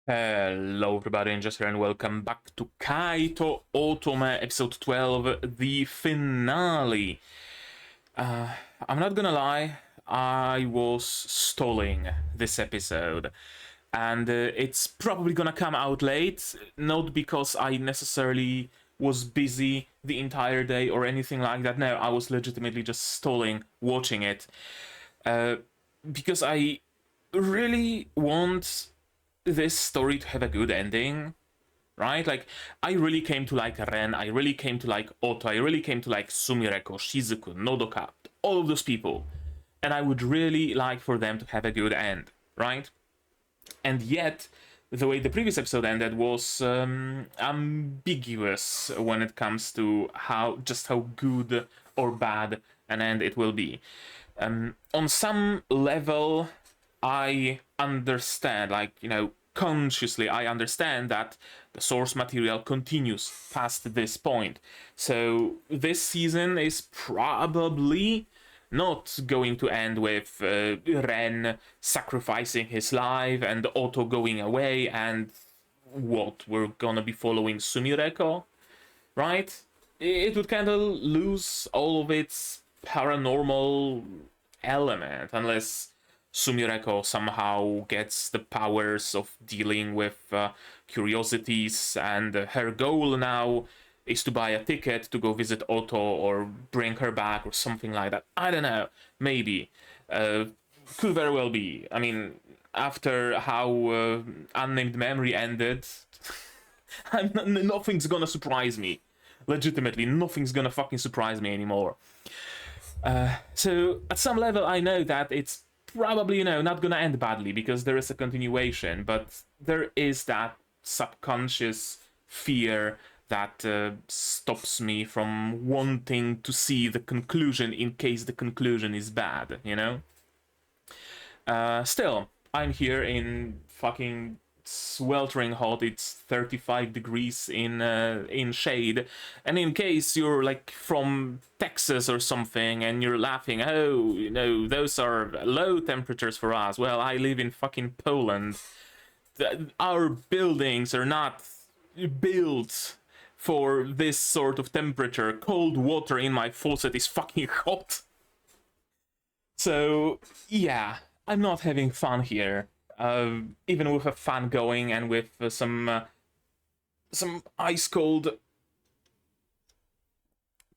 Hello everybody, and just here and welcome back to Kaii to Otome episode 12, the finale. I'm not gonna lie, I was stalling this episode, and it's probably gonna come out late, not because I necessarily was busy the entire day or anything like that. No, I was legitimately just stalling watching it, because I really want this story to have a good ending, right? Like, I really came to like Ren, I really came to like Otto, I really came to like Sumireko, Shizuku, Nodoka, all of those people. And I would really like for them to have a good end, right? And yet, the way the previous episode ended was ambiguous when it comes to how good or bad an end it will be. On some level, I understand, like, consciously, I understand that the source material continues past this point. So this season is probably not going to end with Ren sacrificing his life and Otto going away and what, we're gonna be following Sumireko, right? It would kind of lose all of its paranormal element unless Sumireko somehow gets the powers of dealing with curiosities, and her goal now is to buy a ticket to go visit Otto or bring her back or something like that. I don't know, maybe. Could very well be. I mean, after how Unnamed Memory ended, nothing's gonna surprise me. Legitimately, nothing's gonna fucking surprise me anymore. So, at some level, I know that it's probably, not gonna end badly because there is a continuation, but there is that subconscious fear that stops me from wanting to see the conclusion in case the conclusion is bad, Still, I'm here in fucking sweltering hot. It's 35 degrees in shade, and in case you're like from Texas or something and you're laughing, oh, those are low temperatures for us. Well, I live in fucking Poland. Our buildings are not built for this sort of temperature. Cold water in my faucet is fucking hot. So yeah, I'm not having fun here. Even with a fan going and with some ice cold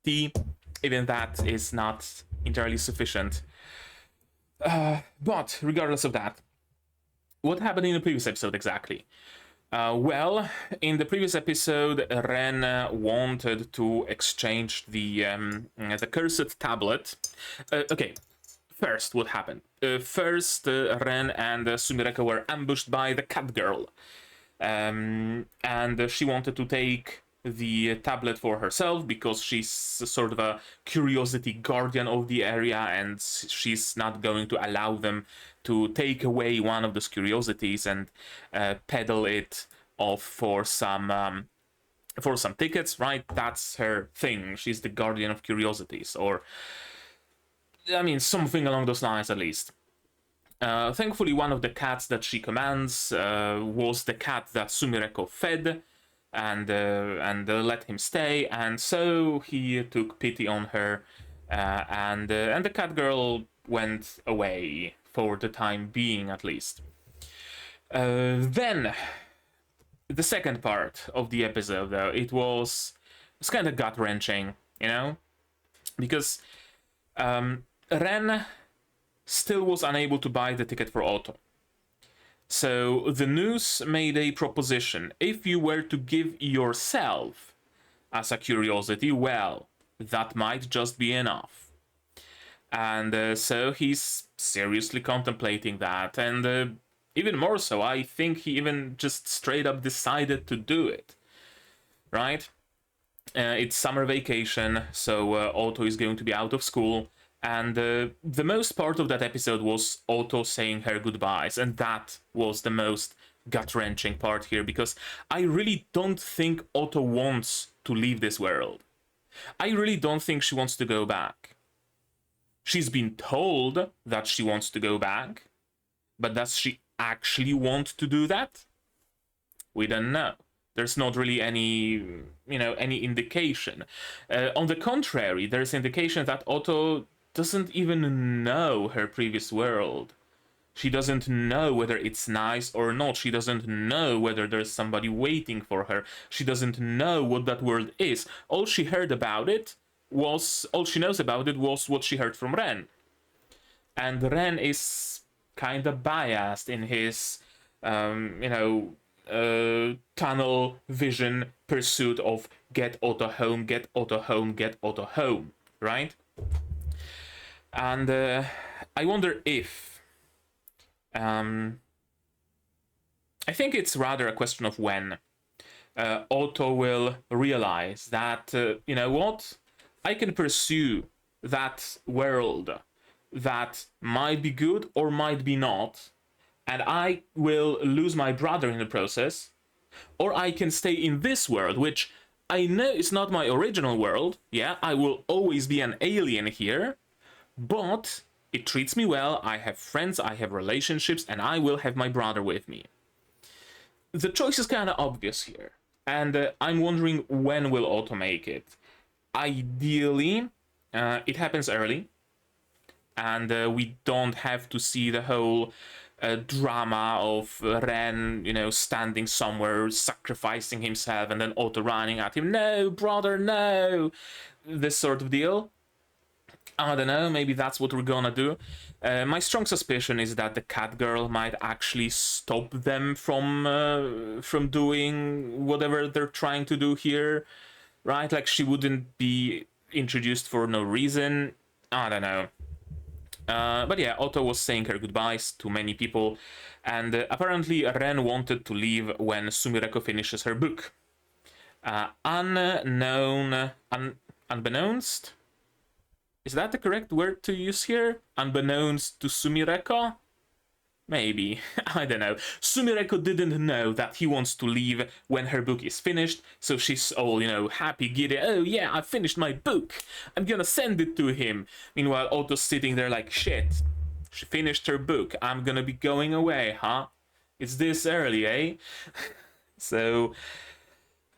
tea, even that is not entirely sufficient. But regardless of that, what happened in the previous episode exactly? Well, in the previous episode, Ren wanted to exchange the cursed tablet. Okay, first, what happened? First, Ren and Sumireko were ambushed by the cat girl. And she wanted to take the tablet for herself because she's sort of a curiosity guardian of the area, and she's not going to allow them to take away one of those curiosities and peddle it off for some tickets, right? That's her thing. She's the guardian of curiosities, or I mean, something along those lines at least. Thankfully, one of the cats that she commands was the cat that Sumireko fed and let him stay, and so he took pity on her, and the cat girl went away for the time being, at least. Then, the second part of the episode, though, it's kind of gut-wrenching, because Ren still was unable to buy the ticket for Otto. So the news made a proposition. If you were to give yourself as a curiosity, well, that might just be enough. And so he's seriously contemplating that, and even more so, I think he even just straight up decided to do it, right? It's summer vacation, so Otto is going to be out of school, and the most part of that episode was Otto saying her goodbyes, and that was the most gut-wrenching part here, because I really don't think Otto wants to leave this world. I really don't think she wants to go back. She's been told that she wants to go back, but does she actually want to do that? We don't know. There's not really any, any indication. On the contrary, there's indication that Otto doesn't even know her previous world. She doesn't know whether it's nice or not. She doesn't know whether there's somebody waiting for her. She doesn't know what that world is. All she knows about it was what she heard from Ren. And Ren is kind of biased in his, tunnel vision pursuit of get Otto home, get Otto home, get Otto home, right? And I wonder if I think it's rather a question of when Otto will realize that, you know what, I can pursue that world that might be good or might be not, and I will lose my brother in the process, or I can stay in this world, which I know is not my original world. Yeah, I will always be an alien here, but it treats me well, I have friends, I have relationships, and I will have my brother with me. The choice is kind of obvious here, and I'm wondering when will Otto make it. Ideally, it happens early, and we don't have to see the whole drama of Ren, standing somewhere, sacrificing himself, and then Otto running at him, no, brother, no, this sort of deal. I don't know, maybe that's what we're gonna do. My strong suspicion is that the cat girl might actually stop them from doing whatever they're trying to do here, right? Like, she wouldn't be introduced for no reason. I don't know. But yeah, Otto was saying her goodbyes to many people, and apparently Ren wanted to leave when Sumireko finishes her book. Unbeknownst? Is that the correct word to use here? Unbeknownst to Sumireko? Maybe. I don't know. Sumireko didn't know that he wants to leave when her book is finished, so she's all, happy, giddy. Oh yeah, I finished my book. I'm gonna send it to him. Meanwhile, Otto's sitting there like, shit. She finished her book. I'm gonna be going away, huh? It's this early, eh? So,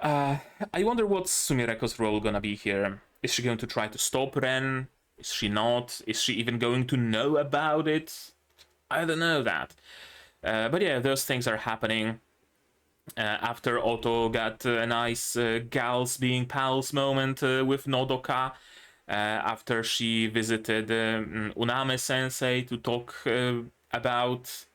I wonder what's Sumireko's role gonna be here. Is she going to try to stop Ren? Is she not? Is she even going to know about it? I don't know that. But yeah, those things are happening. After Otto got a nice gals being pals moment with Nodoka. After she visited Unnamed sensei to talk about,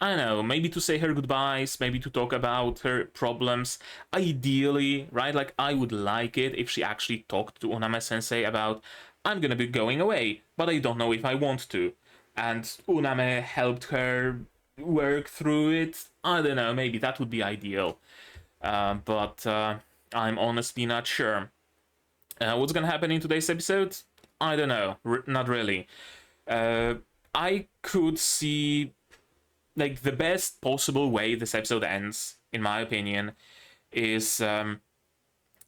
I don't know, maybe to say her goodbyes, maybe to talk about her problems. Ideally, right, like I would like it if she actually talked to Unnamed sensei about, I'm gonna be going away, but I don't know if I want to. And Unnamed helped her work through it. I don't know, maybe that would be ideal. But I'm honestly not sure. What's gonna happen in today's episode? I don't know, not really. I could see, like, the best possible way this episode ends, in my opinion, is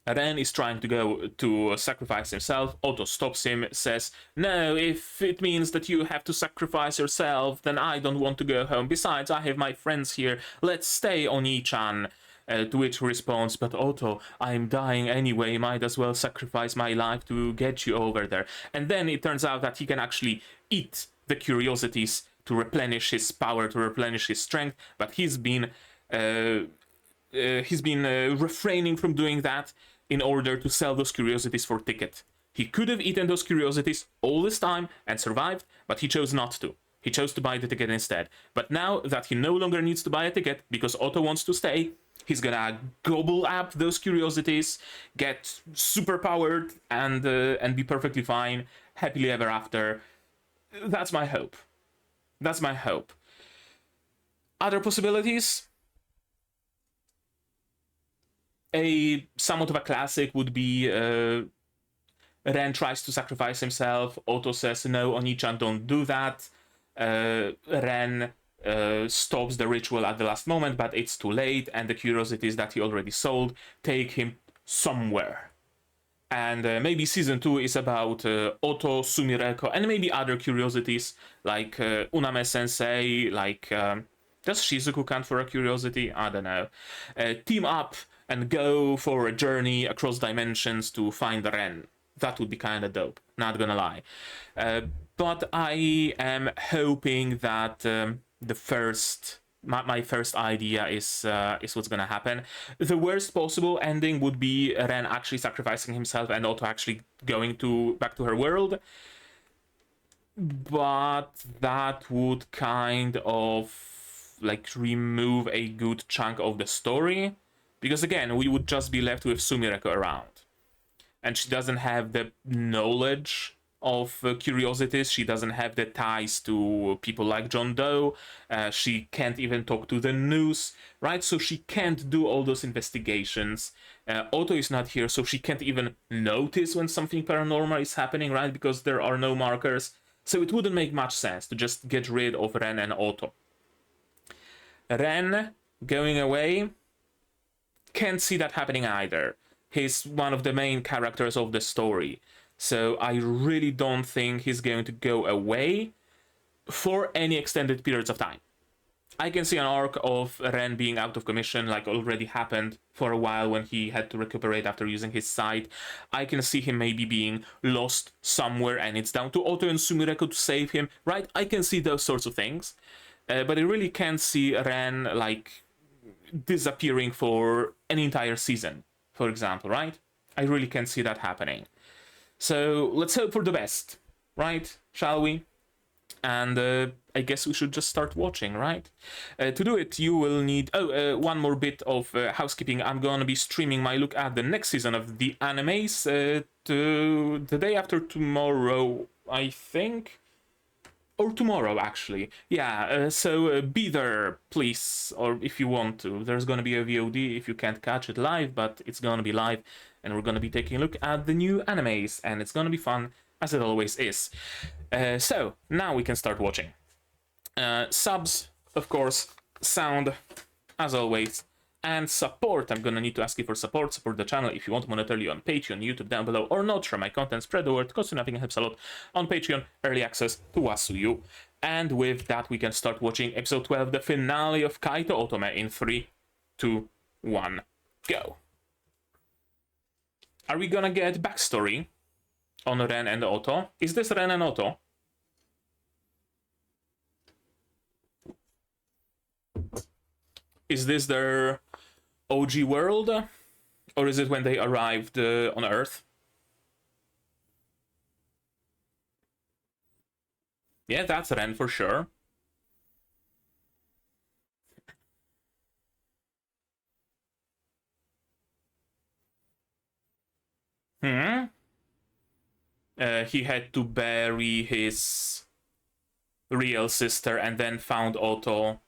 Ren is trying to go to sacrifice himself. Otto stops him, says, no, if it means that you have to sacrifice yourself, then I don't want to go home. Besides, I have my friends here. Let's stay, Oni-chan. To which he responds, but Otto, I'm dying anyway, might as well sacrifice my life to get you over there. And then it turns out that he can actually eat the curiosities to replenish his power, to replenish his strength, but he's been refraining from doing that in order to sell those curiosities for ticket. He could have eaten those curiosities all this time and survived, but he chose not to. He chose to buy the ticket instead. But now that he no longer needs to buy a ticket because Otto wants to stay, he's gonna gobble up those curiosities, get super powered, and be perfectly fine, happily ever after. That's my hope. That's my hope. Other possibilities? Somewhat of a classic would be Ren tries to sacrifice himself. Otto says, no, Oni-chan, don't do that. Ren stops the ritual at the last moment, but it's too late, and the curiosities that he already sold take him somewhere. And maybe season 2 is about Otto, Sumireko, and maybe other curiosities like Unnamed sensei, like Does Shizuku count for a curiosity? I don't know. Team up and go for a journey across dimensions to find Ren. That would be kind of dope, not gonna lie. But I am hoping that my first idea is what's gonna happen. The worst possible ending would be Ren actually sacrificing himself and Otto actually going back to her world. But that would kind of like remove a good chunk of the story, because again we would just be left with Sumireko around, and she doesn't have the knowledge of curiosities, she doesn't have the ties to people like John Doe, she can't even talk to the news, right? So she can't do all those investigations. Otto is not here, so she can't even notice when something paranormal is happening, right? Because there are no markers. So it wouldn't make much sense to just get rid of Ren and Otto. Ren going away, can't see that happening either. He's one of the main characters of the story, so I really don't think he's going to go away for any extended periods of time. I can see an arc of Ren being out of commission, like already happened for a while when he had to recuperate after using his sight. I can see him maybe being lost somewhere and it's down to Otto and Sumireko to save him, right? I can see those sorts of things. But I really can't see Ren, like, disappearing for an entire season, for example, right? I really can't see that happening. So let's hope for the best, right? Shall we? And I guess we should just start watching, right? To do it, you will need... one more bit of housekeeping. I'm gonna be streaming my look at the next season of the animes to the day after tomorrow, I think. Or tomorrow, actually. Yeah, so be there, please, or if you want to. There's gonna be a VOD if you can't catch it live, but it's gonna be live, and we're gonna be taking a look at the new animes, and it's gonna be fun, as it always is. So, now we can start watching. Subs, of course, sound, as always, and support. I'm gonna need to ask you for support. Support the channel if you want monetarily on Patreon, YouTube down below, or not. Share my content, spread the word, costs you nothing, helps a lot. On Patreon, early access to Washio. And with that, we can start watching episode 12, the finale of Kaii to Otome, in 3, 2, 1, go. Are we gonna get backstory on Ren and Otto? Is this Ren and Otto? Is this their OG world? Or is it when they arrived on Earth? Yeah, that's Ren for sure. He had to bury his real sister and then found Otto,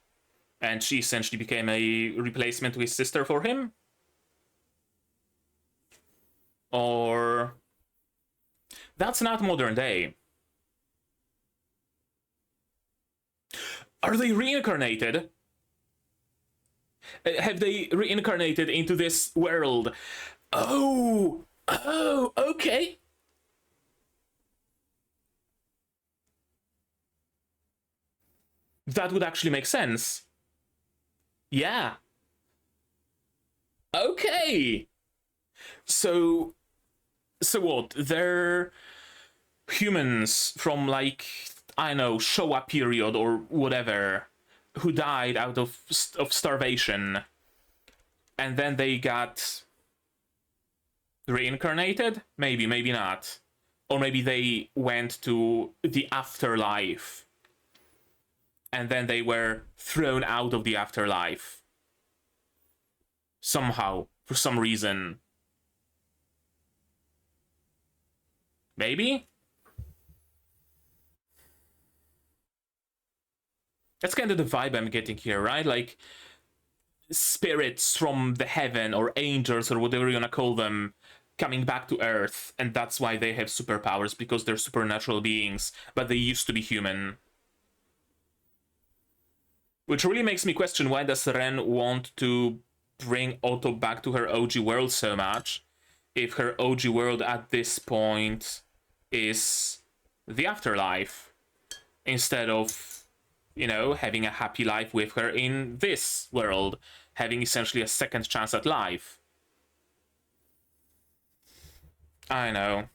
and she essentially became a replacement to his sister for him? Or... that's not modern day. Are they reincarnated? Have they reincarnated into this world? Oh, okay. That would actually make sense. Yeah. Okay. So what? They're humans from, like, I don't know, Showa period or whatever, who died out of starvation, and then they got reincarnated? Maybe, maybe not. Or maybe they went to the afterlife, and then they were thrown out of the afterlife. Somehow, for some reason. Maybe? That's kind of the vibe I'm getting here, right? Like, spirits from the heaven, or angels, or whatever you wanna call them, coming back to Earth, and that's why they have superpowers, because they're supernatural beings, but they used to be human. Which really makes me question, why does Ren want to bring Otto back to her OG world so much, if her OG world at this point is the afterlife, instead of you know, having a happy life with her in this world, having essentially a second chance at life. I know.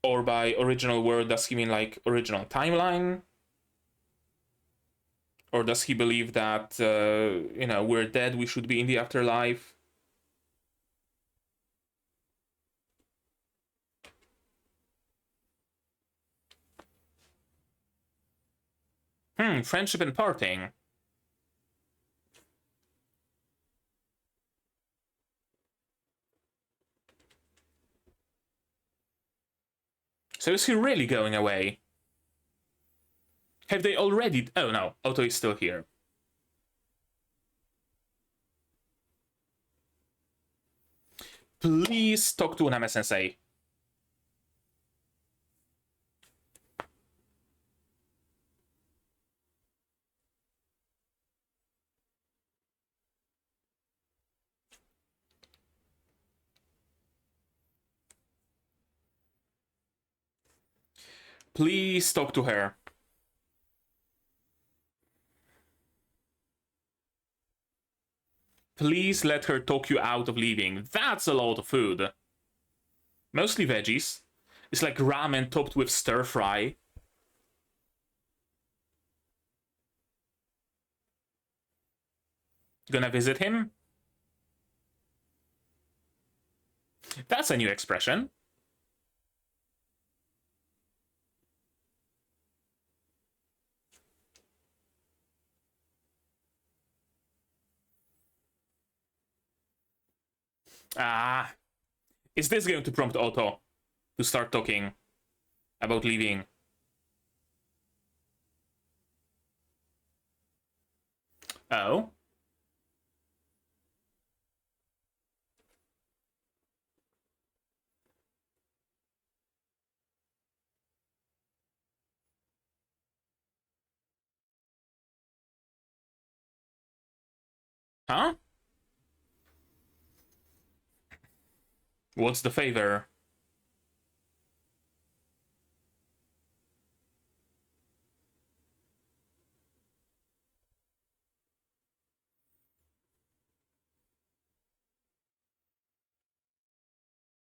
Or by original world, does he mean like original timeline? Or does he believe that, you know, we're dead, we should be in the afterlife? Friendship and parting. So is he really going away? Have they already... Oh no, Otto is still here. Please talk to Unnamed-sensei. Please talk to her. Please let her talk you out of leaving. That's a lot of food. Mostly veggies. It's like ramen topped with stir fry. Gonna visit him? That's a new expression. Ah. Is this going to prompt Otto to start talking about leaving? Oh? Huh? What's the favor?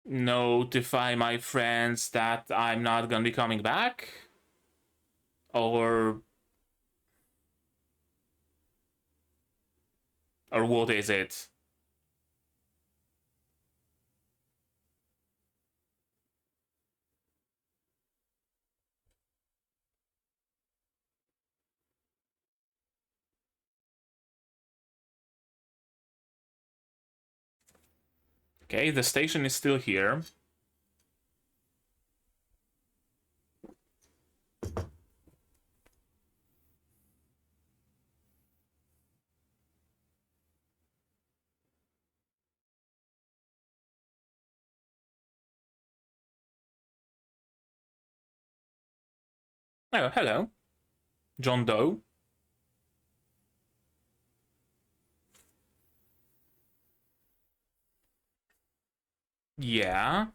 Notify my friends that I'm not gonna be coming back? Or what is it? Okay, the station is still here. Oh, hello. John Doe. Yeah.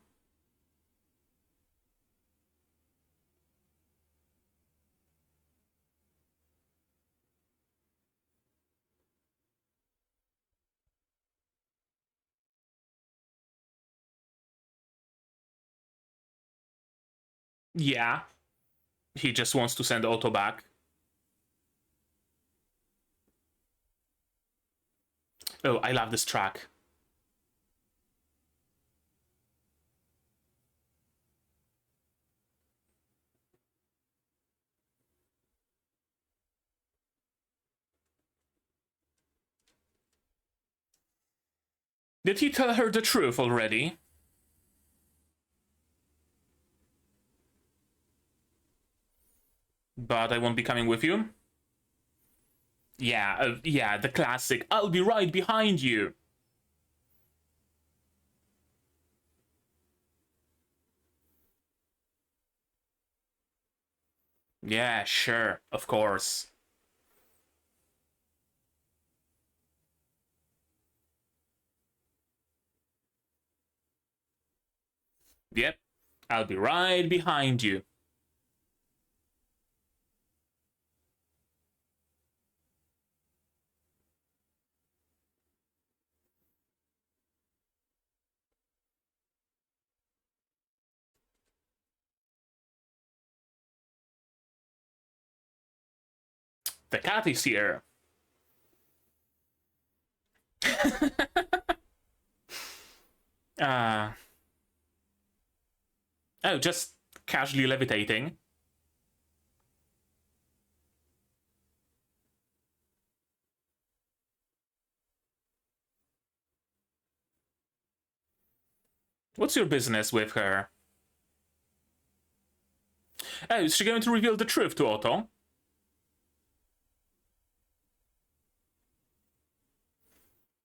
Yeah. He just wants to send Otto back. Oh, I love this track. Did he tell her the truth already? But I won't be coming with you? Yeah, yeah, the classic. I'll be right behind you. Yeah, sure, of course. Yep, I'll be right behind you. The cat is here. Oh, just casually levitating. What's your business with her? Oh, is she going to reveal the truth to Otto?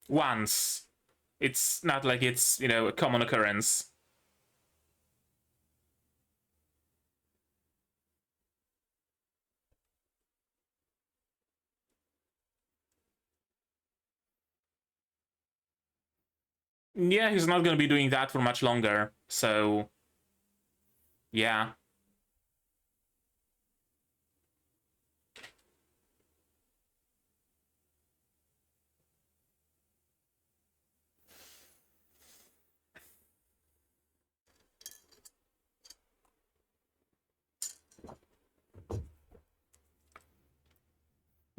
Once. It's not like it's, a common occurrence. Yeah, he's not going to be doing that for much longer, so... yeah.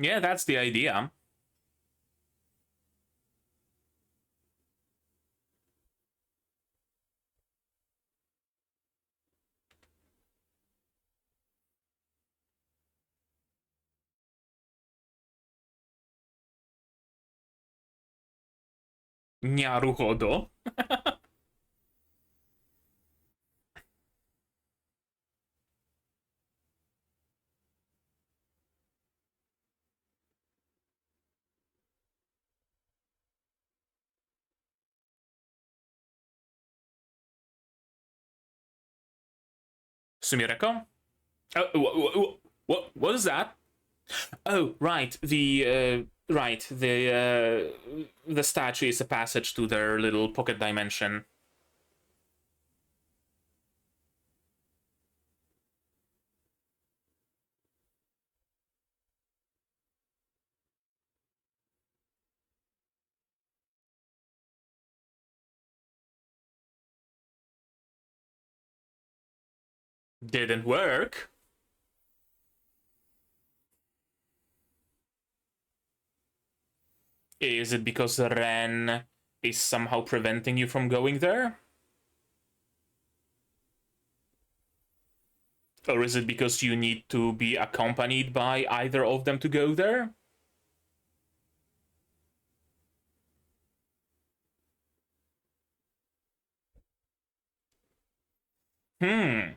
Yeah, that's the idea. Naruhodo. Sumireko? Oh, what is that? Oh, right. The statue is a passage to their little pocket dimension. Didn't work. Is it because Ren is somehow preventing you from going there? Or is it because you need to be accompanied by either of them to go there? Hmm.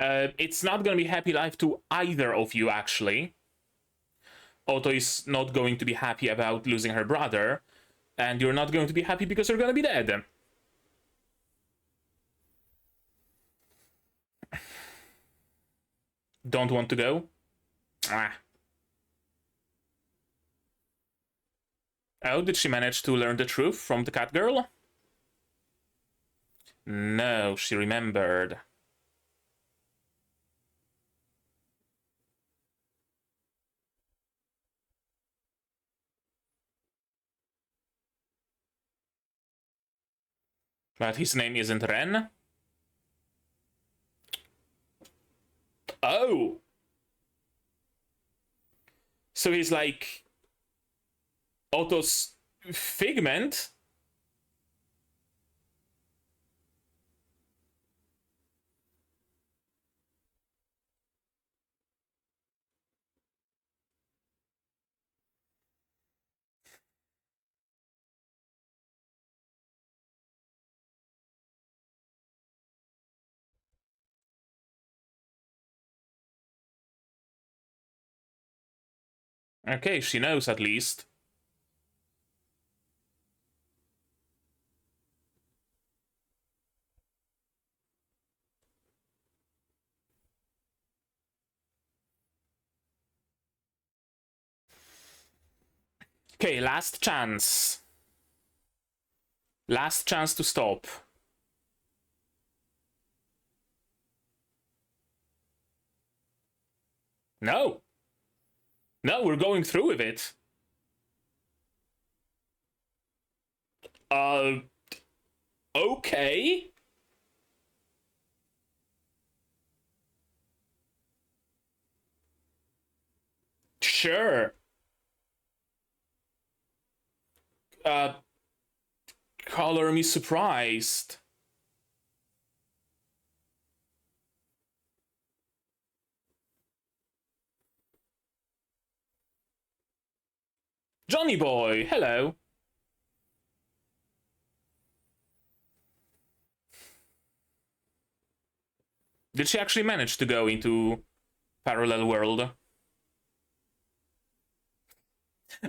It's not gonna be happy life to either of you, actually. Otto is not going to be happy about losing her brother, and you're not going to be happy because you're gonna be dead. Don't want to go? Ah. Oh, did she manage to learn the truth from the cat girl? No, she remembered. But his name isn't Ren? Oh! So he's like... Otto's figment? Okay, she knows at least. Okay, last chance. Last chance to stop. No. No, we're going through with it. Uh, okay. Sure. Uh, color me surprised. Johnny boy, hello. Did she actually manage to go into parallel world?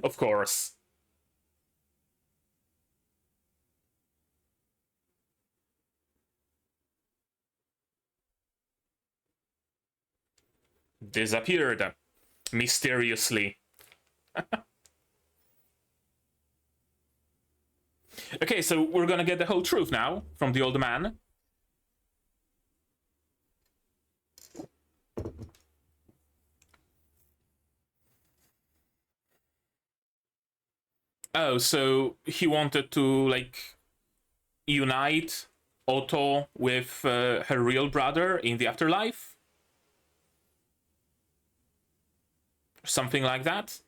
Of course. Disappeared. Mysteriously. Okay, so we're gonna get the whole truth now from the old man. Oh, so he wanted to, like, unite Otto with her real brother in the afterlife? Something like that?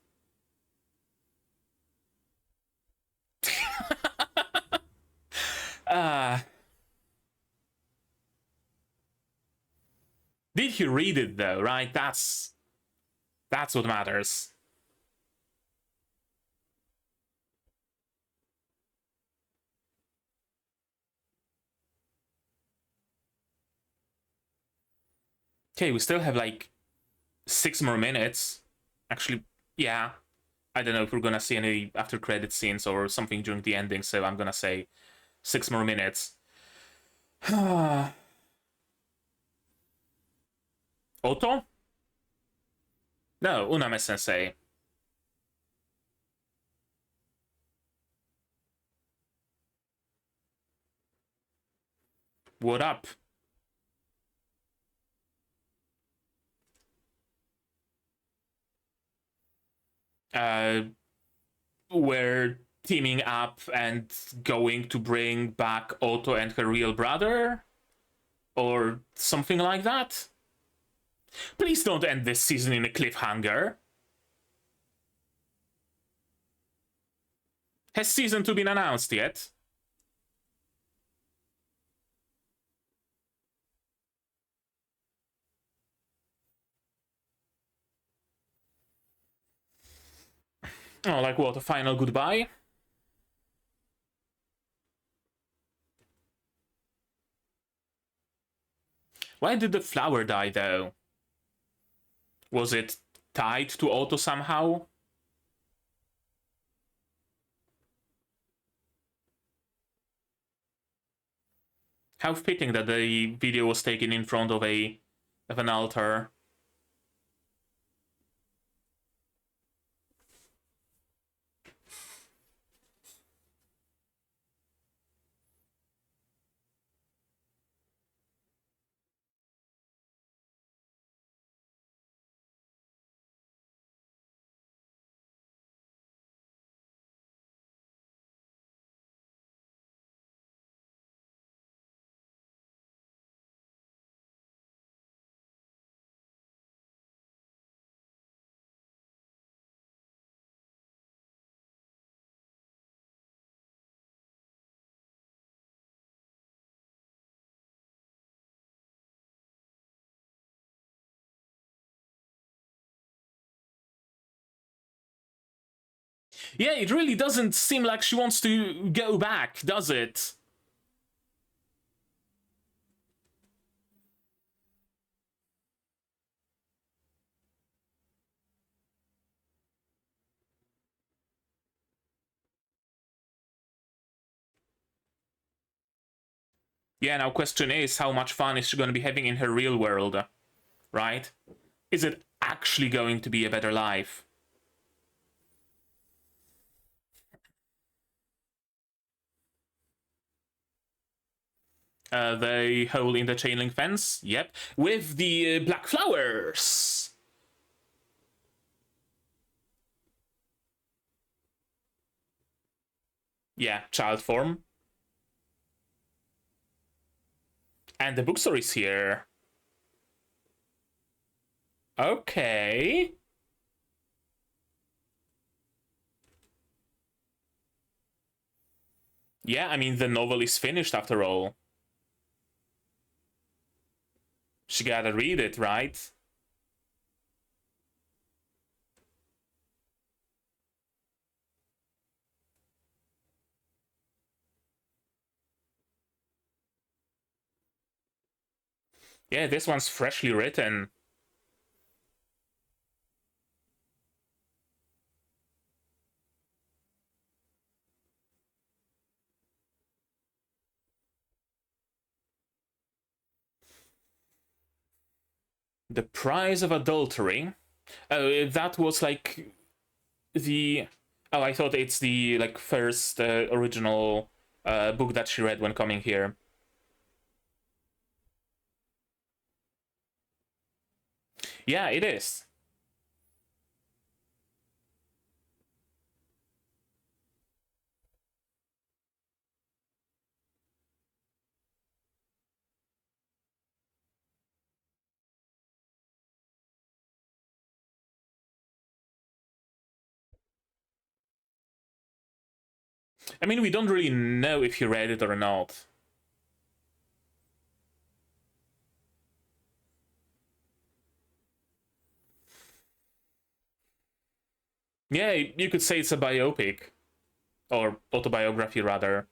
Did he read it though, right? That's what matters. Okay, we still have like 6 more minutes. Actually, yeah. I don't know if we're gonna see any after credit scenes or something during the ending, so I'm gonna say 6 more minutes. Otto? No, Unnamed sensei. What up? We're teaming up and going to bring back Otto and her real brother? Or something like that? Please don't end this season in a cliffhanger. Has season 2 been announced yet? Oh, like what, a final goodbye? Why did the flower die, though? Was it tied to Otto somehow? How fitting that the video was taken in front of an altar. Yeah, it really doesn't seem like she wants to go back, does it? Yeah, now question is, how much fun is she going to be having in her real world, right? Is it actually going to be a better life? The hole in the chain link fence, yep, with the black flowers. Yeah, child form. And the bookstore is here. Okay. Yeah, I mean, the novel is finished after all. She gotta read it, right? Yeah, this one's freshly written. The Price of Adultery. Oh, that was like the... Oh, I thought it's the like first original book that she read when coming here. Yeah, it is. I mean, we don't really know if he read it or not. Yeah, you could say it's a biopic. Or autobiography, rather.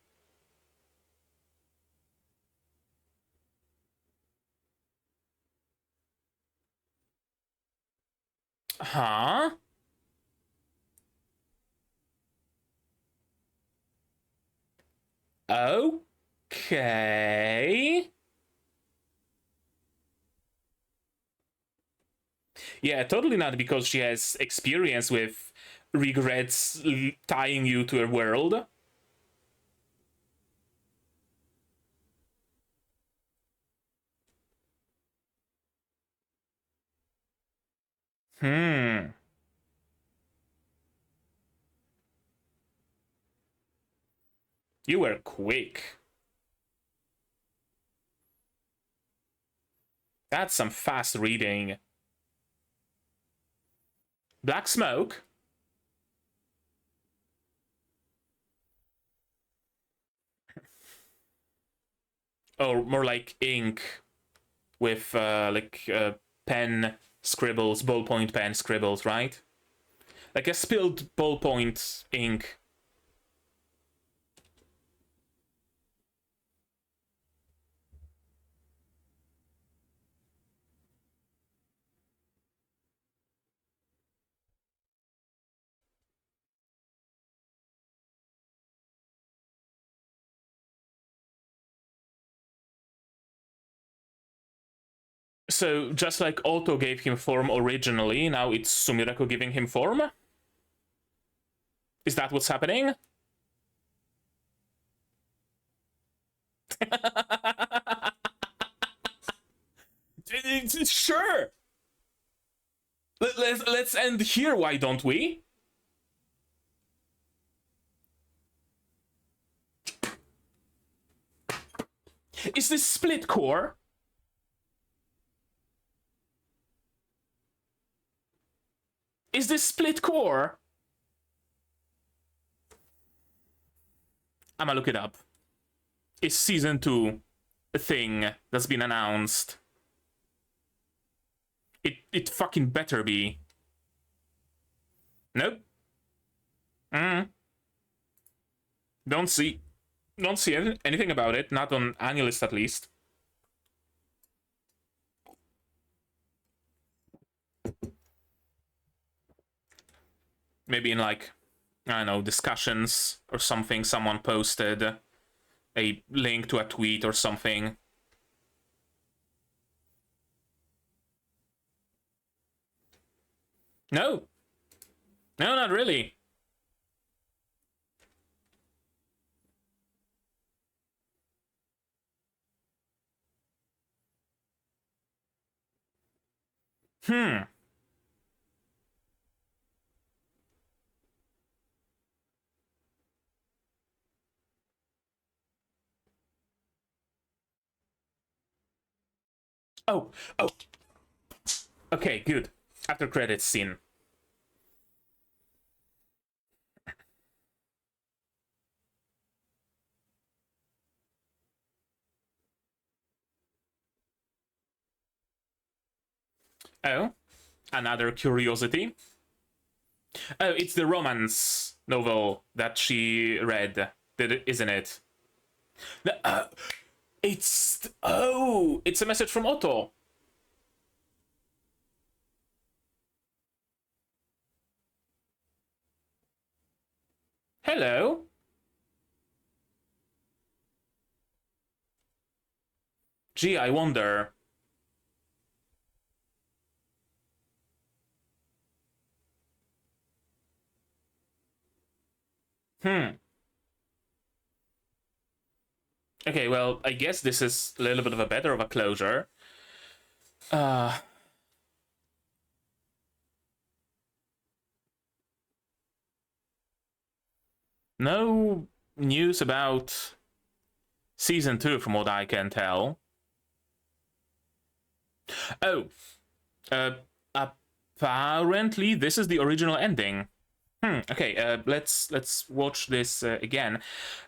Huh? Okay. Yeah, totally not because she has experience with regrets tying you to a world. Hmm. You were quick. That's some fast reading. Black smoke? Or more like ink with pen scribbles, ballpoint pen scribbles, right? Like a spilled ballpoint ink. So just like Otto gave him form originally, now it's Sumireko giving him form? Is that what's happening? Sure. Let's end here, why don't we? Is this split core? Is this split core? I'ma look it up. Is season 2 a thing that's been announced? It fucking better be. Nope. Mm. Don't see anything about it, not on Annulist at least. Maybe in like, I don't know, discussions or something, someone posted a link to a tweet or something. No. No, not really. Hmm. Oh, oh. Okay, good. After credits scene. Oh, another curiosity. Oh, it's the romance novel that she read, isn't it? It's a message from Otto. Hello. Gee, I wonder. Okay, well, I guess this is a little bit of a better of a closure. No news about season 2 from what I can tell. Oh, apparently this is the original ending. Okay, let's watch this again.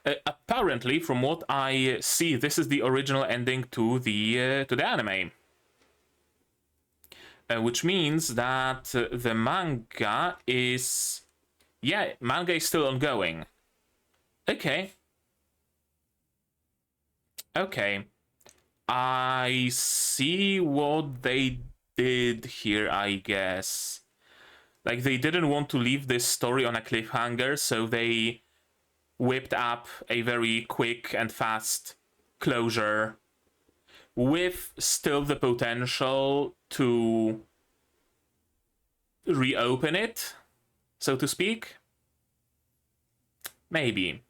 Apparently, from what I see, this is the original ending to the anime. Which means that the manga is... Yeah, manga is still ongoing. Okay. Okay. I see what they did here, I guess. Like, they didn't want to leave this story on a cliffhanger, so they whipped up a very quick and fast closure with still the potential to reopen it, so to speak. Maybe.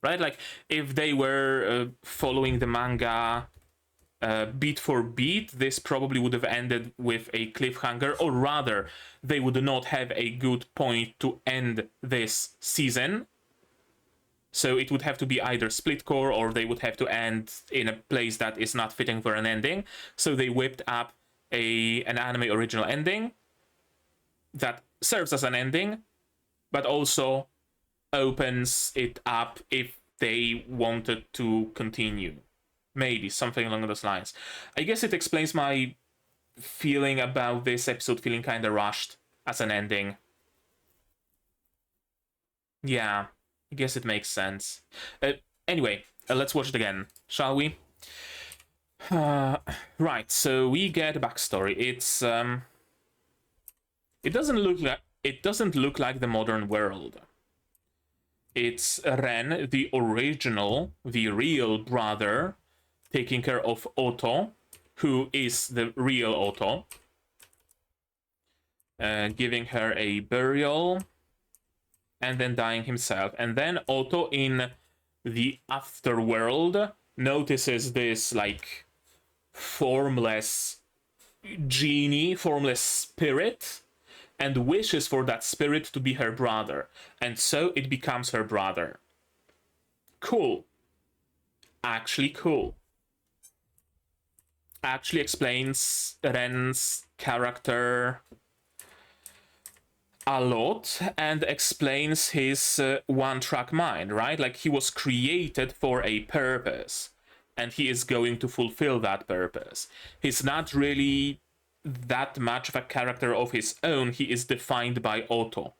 Right? Like, if they were following the manga beat for beat, this probably would have ended with a cliffhanger, or rather, they would not have a good point to end this season. So it would have to be either split core, or they would have to end in a place that is not fitting for an ending. So they whipped up an anime original ending that serves as an ending, but also opens it up if they wanted to continue. Maybe something along those lines. I guess it explains my feeling about this episode feeling kind of rushed as an ending. Yeah, I guess it makes sense. Anyway, let's watch it again, shall we? Right, so we get a backstory. It doesn't look like the modern world. It's Ren, the real brother, taking care of Otto, who is the real Otto, giving her a burial, and then dying himself. And then Otto, in the afterworld, notices this, like, formless genie, formless spirit, and wishes for that spirit to be her brother. And so it becomes her brother. Cool. Actually cool. Actually explains Ren's character a lot, and explains his one-track mind, right? Like, he was created for a purpose, and he is going to fulfill that purpose. He's not really that much of a character of his own. He is defined by Otto.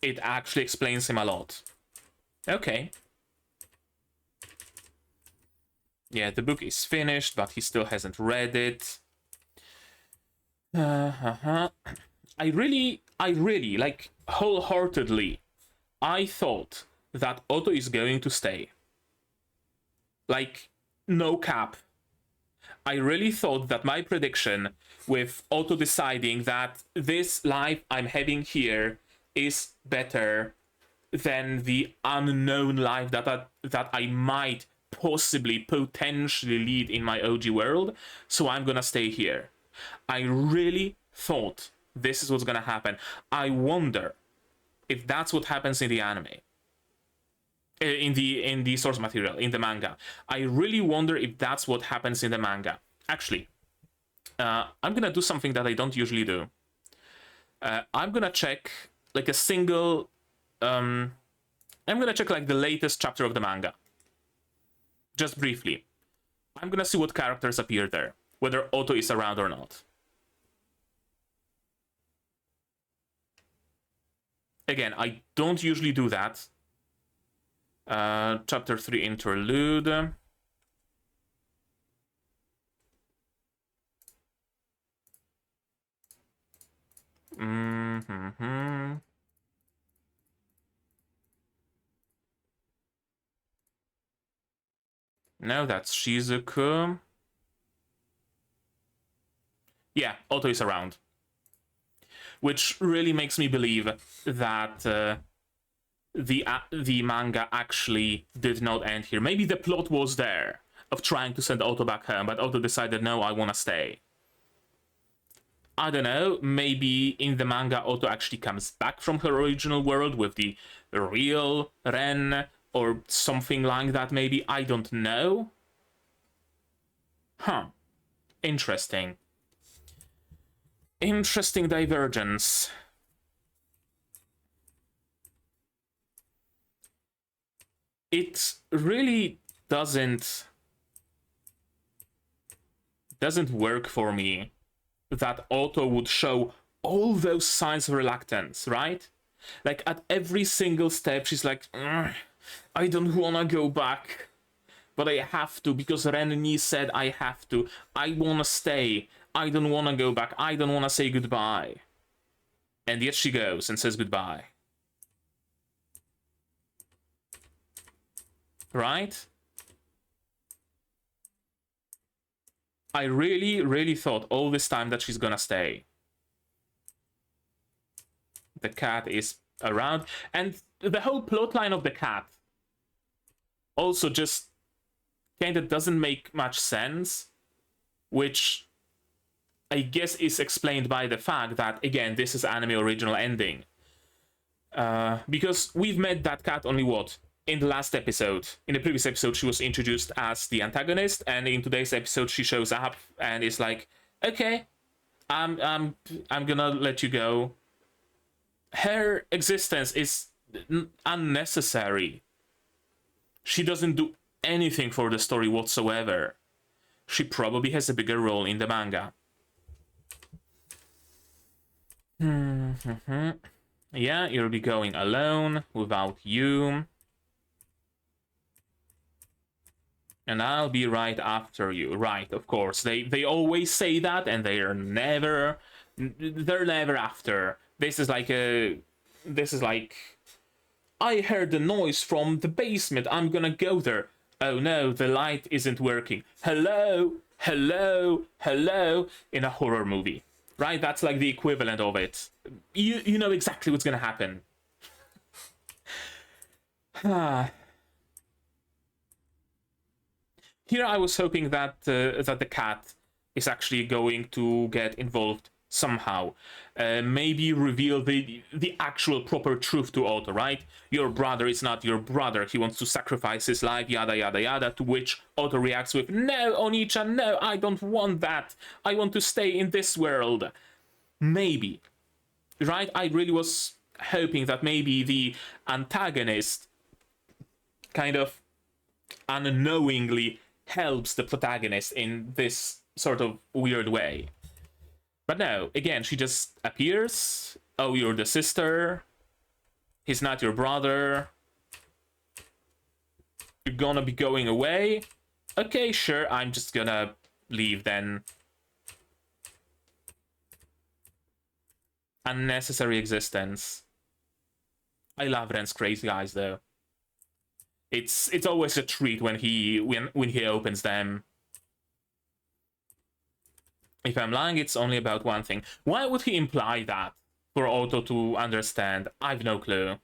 It actually explains him a lot. Okay. Yeah, the book is finished, but he still hasn't read it. I really, like, wholeheartedly, I thought that Otto is going to stay. Like, no cap. I really thought that my prediction with Otto deciding that this life I'm having here is better than the unknown life that I might possibly, potentially lead in my OG world, so I'm gonna stay here. I really thought this is what's gonna happen. I wonder if that's what happens in the anime. In the source material, in the manga. I really wonder if that's what happens in the manga. Actually, I'm gonna do something that I don't usually do. I'm gonna check like a single. I'm gonna check like the latest chapter of the manga. Just briefly. I'm gonna see what characters appear there, whether Otto is around or not. Again, I don't usually do that. Chapter 3 interlude. No, that's Shizuku. Yeah, Otto is around. Which really makes me believe that the manga actually did not end here. Maybe the plot was there of trying to send Otto back home, but Otto decided, no, I want to stay. I don't know, maybe in the manga Otto actually comes back from her original world with the real Ren, or something like that maybe, I don't know. Huh. Interesting. Interesting divergence. It really doesn't work for me that Otto would show all those signs of reluctance, right? Like at every single step she's like, I don't wanna go back, but I have to because Ren said I have to. I wanna stay. I don't wanna go back. I don't wanna say goodbye. And yet she goes and says goodbye. Right? I really thought all this time that she's gonna stay. The cat is around, and the whole plotline of the cat also just kinda doesn't make much sense, which I guess is explained by the fact that, again, this is anime original ending. Because we've met that cat only what? In the last episode. In the previous episode, she was introduced as the antagonist, and in today's episode, she shows up and is like, okay, I'm gonna let you go. Her existence is unnecessary. She doesn't do anything for the story whatsoever. She probably has a bigger role in the manga. Yeah, you'll be going alone without you. And I'll be right after you. Right, of course. They always say that, and they're never after. This is like I heard the noise from the basement. I'm gonna go there. Oh no, the light isn't working. Hello, hello, hello, in a horror movie. Right? That's like the equivalent of it. You know exactly what's gonna happen. Here I was hoping that that the cat is actually going to get involved somehow. Maybe reveal the actual proper truth to Otto, right? Your brother is not your brother. He wants to sacrifice his life, yada yada yada, to which Otto reacts with, no, Oni-chan, no, I don't want that. I want to stay in this world. Maybe. Right? I really was hoping that maybe the antagonist kind of unknowingly helps the protagonist in this sort of weird way. But no, again, she just appears. Oh, you're the sister. He's not your brother. You're gonna be going away. Okay, sure, I'm just gonna leave then. Unnecessary existence. I love Ren's crazy eyes though. It's always a treat when he opens them. If I'm lying, it's only about one thing. Why would he imply that for Otto to understand? I've no clue.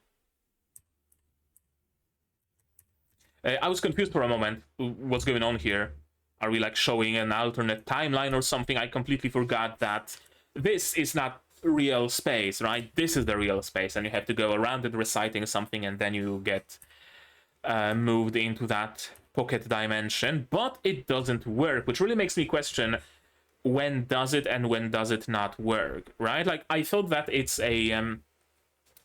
I was confused for a moment. What's going on here? Are we like showing an alternate timeline or something? I completely forgot that this is not real space, right? This is the real space, and you have to go around it reciting something, and then you get moved into that pocket dimension, but it doesn't work, which really makes me question when does it and when does it not work, right? Like, I thought that it's an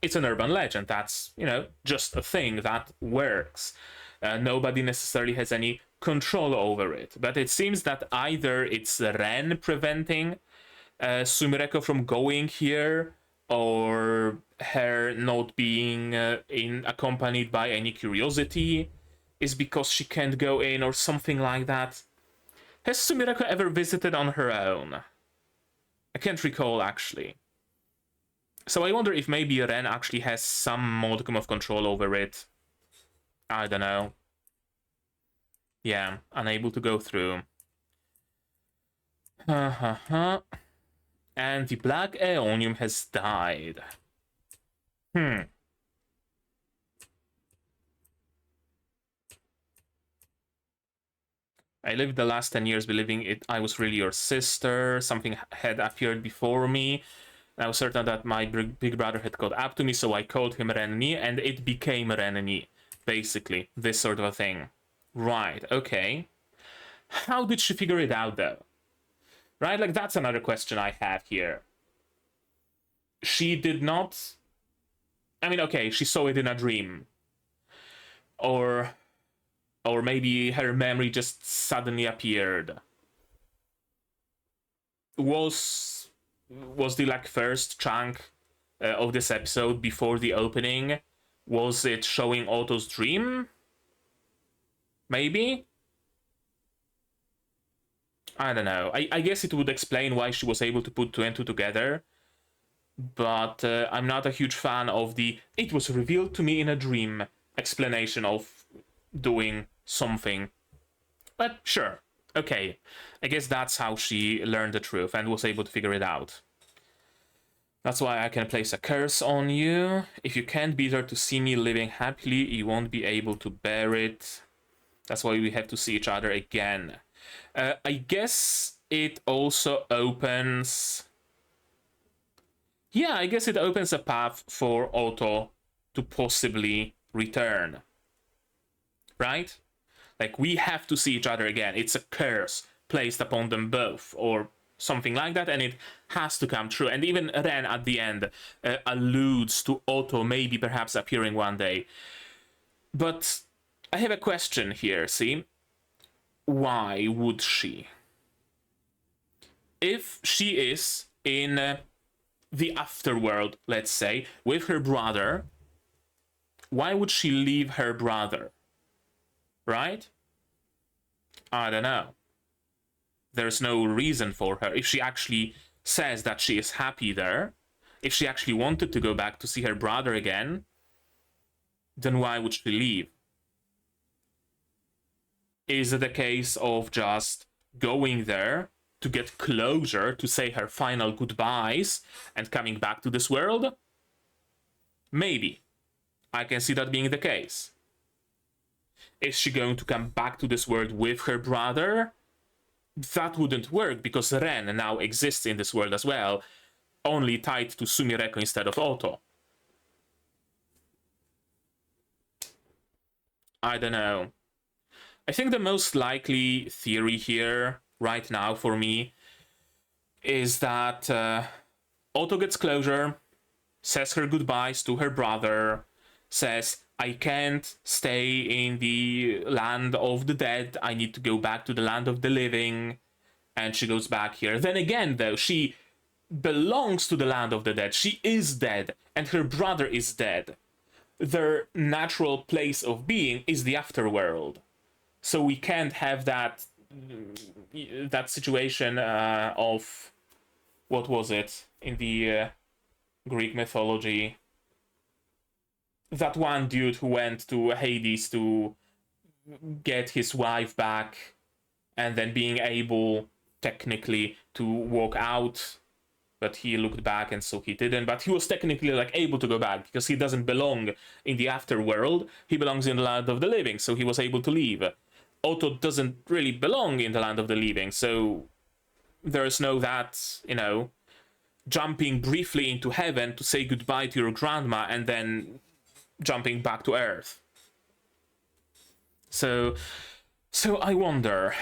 urban legend that's, you know, just a thing that works. Nobody necessarily has any control over it, but it seems that either it's Ren preventing Sumireko from going here, or her not being accompanied by any curiosity is because she can't go in, or something like that. Has Sumireko ever visited on her own? I can't recall, actually. So I wonder if maybe Ren actually has some modicum of control over it. I don't know. Yeah, unable to go through. And the Black Aeonium has died. I lived the last 10 years believing I was really your sister. Something had appeared before me. I was certain that my big brother had caught up to me, so I called him Renni, and it became Renni. Basically, this sort of a thing. Right, okay. How did she figure it out, though? Right, like, that's another question I have here. She did not... I mean, okay, she saw it in a dream. Or maybe her memory just suddenly appeared. Was the, like, first chunk of this episode before the opening, was it showing Otto's dream? Maybe? I don't know. I guess it would explain why she was able to put 2 and 2 together. But I'm not a huge fan of the "it was revealed to me in a dream" explanation of doing something. But sure, okay. I guess that's how she learned the truth and was able to figure it out. That's why I can place a curse on you. If you can't be there to see me living happily, you won't be able to bear it. That's why we have to see each other again. I guess it also opens... Yeah, I guess it opens a path for Otto to possibly return. Right? Like, we have to see each other again. It's a curse placed upon them both, or something like that, and it has to come true. And even Ren at the end alludes to Otto maybe perhaps appearing one day. But I have a question here, see? Why would she? If she is in the afterworld, let's say, with her brother, why would she leave her brother? Right? I don't know. There's no reason for her. If she actually says that she is happy there, if she actually wanted to go back to see her brother again, then why would she leave? Is it a case of just going there to get closure, to say her final goodbyes, and coming back to this world? Maybe. I can see that being the case. Is she going to come back to this world with her brother? That wouldn't work, because Ren now exists in this world as well, only tied to Sumireko instead of Otto. I don't know. I think the most likely theory here, right now for me, is that Otto gets closure, says her goodbyes to her brother, says, I can't stay in the land of the dead, I need to go back to the land of the living, and she goes back here. Then again, though, she belongs to the land of the dead. She is dead, and her brother is dead. Their natural place of being is the afterworld. So we can't have that situation of, what was it in the Greek mythology? That one dude who went to Hades to get his wife back, and then being able technically to walk out, but he looked back and so he didn't. But he was technically like able to go back because he doesn't belong in the afterworld. He belongs in the land of the living, so he was able to leave. Otto doesn't really belong in the land of the living, so there's no that, you know, jumping briefly into heaven to say goodbye to your grandma and then jumping back to Earth. So So I wonder...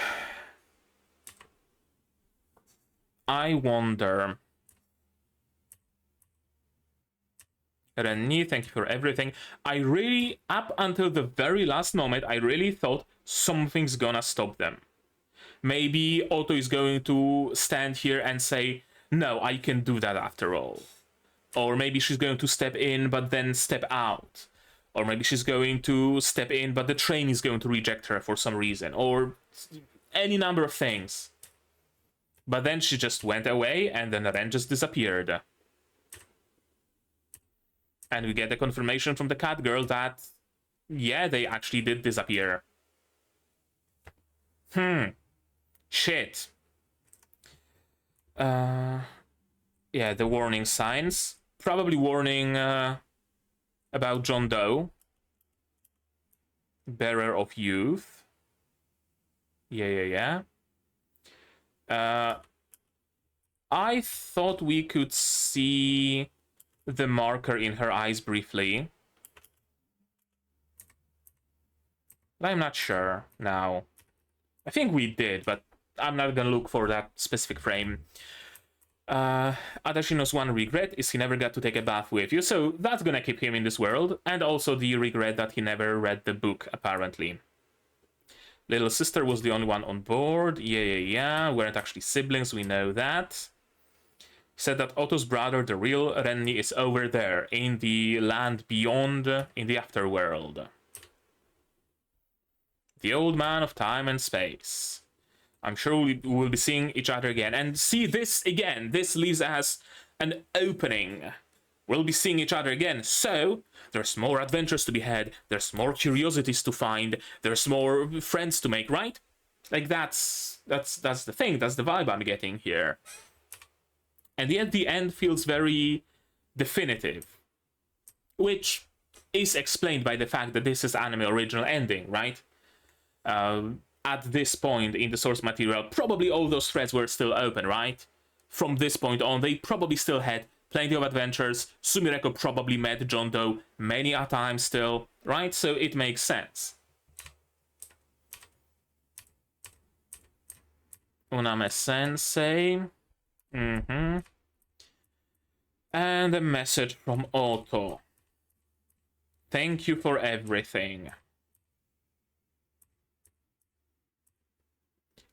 Renny, thank you for everything. I really, up until the very last moment, I really thought something's gonna stop them. Maybe Otto is going to stand here and say, no, I can do that after all. Or maybe she's going to step in, but then step out. Or maybe she's going to step in, but the train is going to reject her for some reason. Or any number of things. But then she just went away, and then Ren just disappeared. And we get the confirmation from the cat girl that, yeah, they actually did disappear. Shit. Yeah, the warning signs. Probably warning about John Doe. Bearer of youth. Yeah. I thought we could see the marker in her eyes briefly. But I'm not sure now. I think we did, but I'm not gonna look for that specific frame. Adashino's one regret is he never got to take a bath with you, so that's gonna keep him in this world, and also the regret that he never read the book, apparently. Little sister was the only one on board. Yeah. Weren't actually siblings, we know that. He said that Otto's brother, the real Renny, is over there, in the land beyond, in the afterworld. The old man of time and space. I'm sure we will be seeing each other again. And see this again. This leaves us an opening. We'll be seeing each other again. So, there's more adventures to be had. There's more curiosities to find. There's more friends to make, right? Like, that's the thing. That's the vibe I'm getting here. And yet the end feels very definitive. Which is explained by the fact that this is anime original ending, right? At this point in the source material, probably all those threads were still open, right? From this point on, they probably still had plenty of adventures. Sumireko probably met John Doe many a time still, right? So it makes sense. Unnamed sensei. And a message from Otto. Thank you for everything.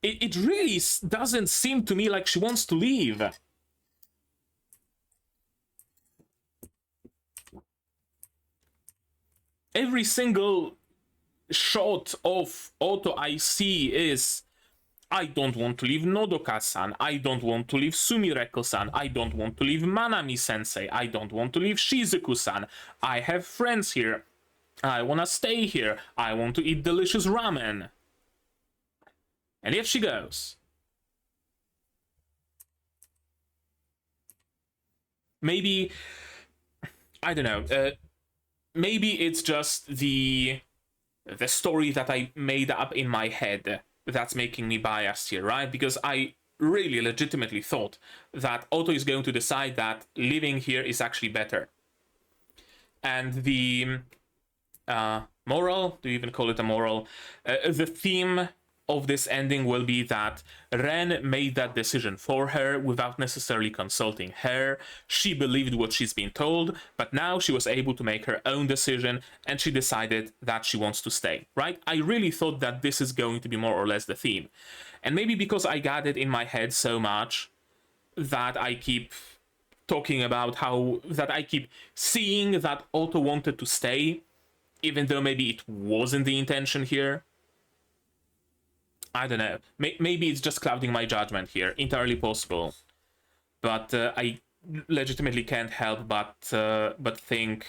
It really doesn't seem to me like she wants to leave. Every single shot of Otto I see is, I don't want to leave Nodoka-san, I don't want to leave Sumireko-san, I don't want to leave Manami-sensei, I don't want to leave Shizuku-san, I have friends here, I wanna stay here, I want to eat delicious ramen. And yet she goes. Maybe, I don't know, maybe it's just the story that I made up in my head that's making me biased here, right? Because I really legitimately thought that Otto is going to decide that living here is actually better. And the moral, do you even call it a moral? The theme of this ending will be that Ren made that decision for her without necessarily consulting her. She believed what she's been told, but now she was able to make her own decision and she decided that she wants to stay, right? I really thought that this is going to be more or less the theme. And maybe because I got it in my head so much that I keep talking about that I keep seeing that Otto wanted to stay, even though maybe it wasn't the intention here. I don't know. Maybe it's just clouding my judgment here. Entirely possible. But I legitimately can't help but think,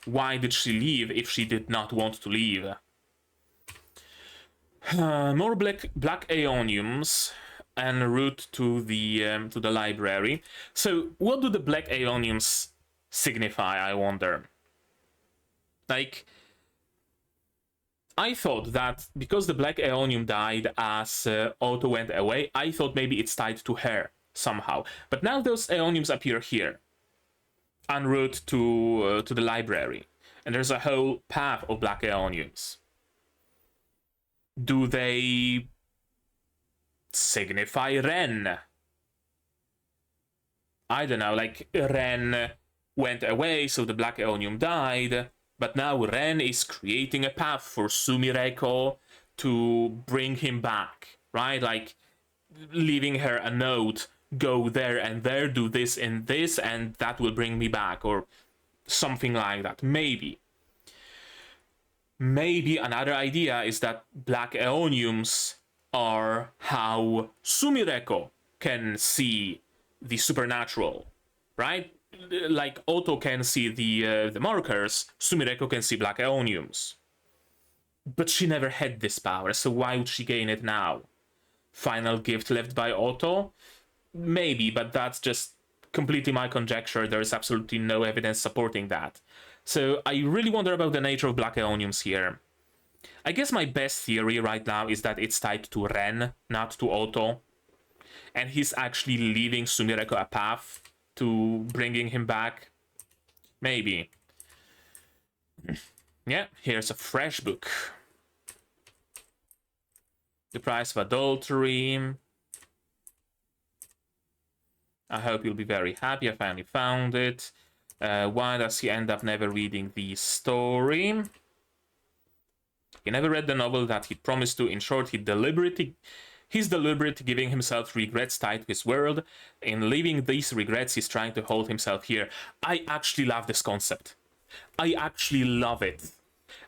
why did she leave if she did not want to leave? More black aeoniums en route to the library. So what do the black aeoniums signify, I wonder? Like, I thought that because the black aeonium died as Otto went away, I thought maybe it's tied to her somehow. But now those aeoniums appear here, en route to the library. And there's a whole path of black aeoniums. Do they signify Ren? I don't know, like Ren went away, so the Black Aeonium died, but now Ren is creating a path for Sumireko to bring him back, right? Like leaving her a note, go there and there, do this and this, and that will bring me back, or something like that. Maybe another idea is that Black Aeoniums are how Sumireko can see the supernatural, right? Like Otto can see the markers, Sumireko can see Black Aeoniums. But she never had this power, so why would she gain it now? Final gift left by Otto? Maybe, but that's just completely my conjecture. There is absolutely no evidence supporting that. So I really wonder about the nature of Black Aeoniums here. I guess my best theory right now is that it's tied to Ren, not to Otto. And he's actually leaving Sumireko a path to bringing him back. Maybe. Yeah, here's a fresh book. The Price of Adultery. I hope you'll be very happy. I finally found it. Why does he end up never reading the story? He never read the novel that he promised to. In short, he's deliberately giving himself regrets tied to his world. In leaving these regrets, he's trying to hold himself here. I actually love this concept. I actually love it.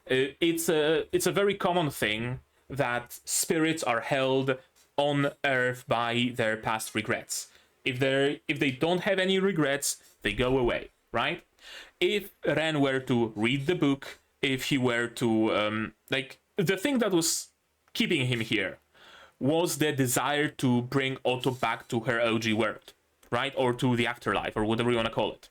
It's a very common thing that spirits are held on Earth by their past regrets. If they don't have any regrets, they go away, right? If Ren were to read the book, if he were to like, the thing that was keeping him here was the desire to bring Otto back to her OG world, right? Or to the afterlife, or whatever you want to call it,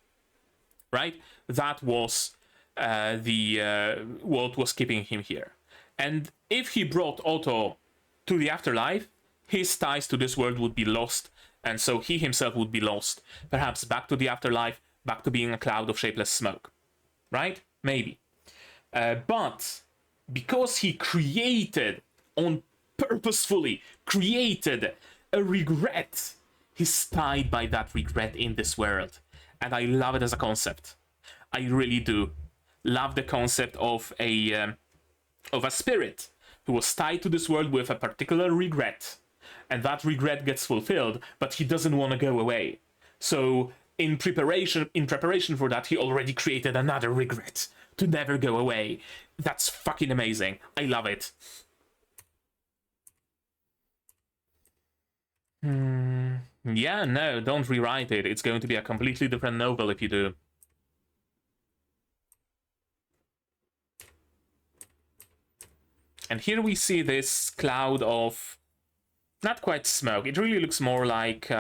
right? That was what was keeping him here. And if he brought Otto to the afterlife, his ties to this world would be lost, and so he himself would be lost. Perhaps back to the afterlife, back to being a cloud of shapeless smoke, right? Maybe. But because he purposefully created a regret, he's tied by that regret in this world. And I love it as a concept. I really do. Love the concept of a spirit who was tied to this world with a particular regret. And that regret gets fulfilled, but he doesn't want to go away. So in preparation for that, he already created another regret to never go away. That's fucking amazing. I love it. Yeah, no, don't rewrite it. It's going to be a completely different novel if you do. And here we see this cloud of not quite smoke. It really looks more like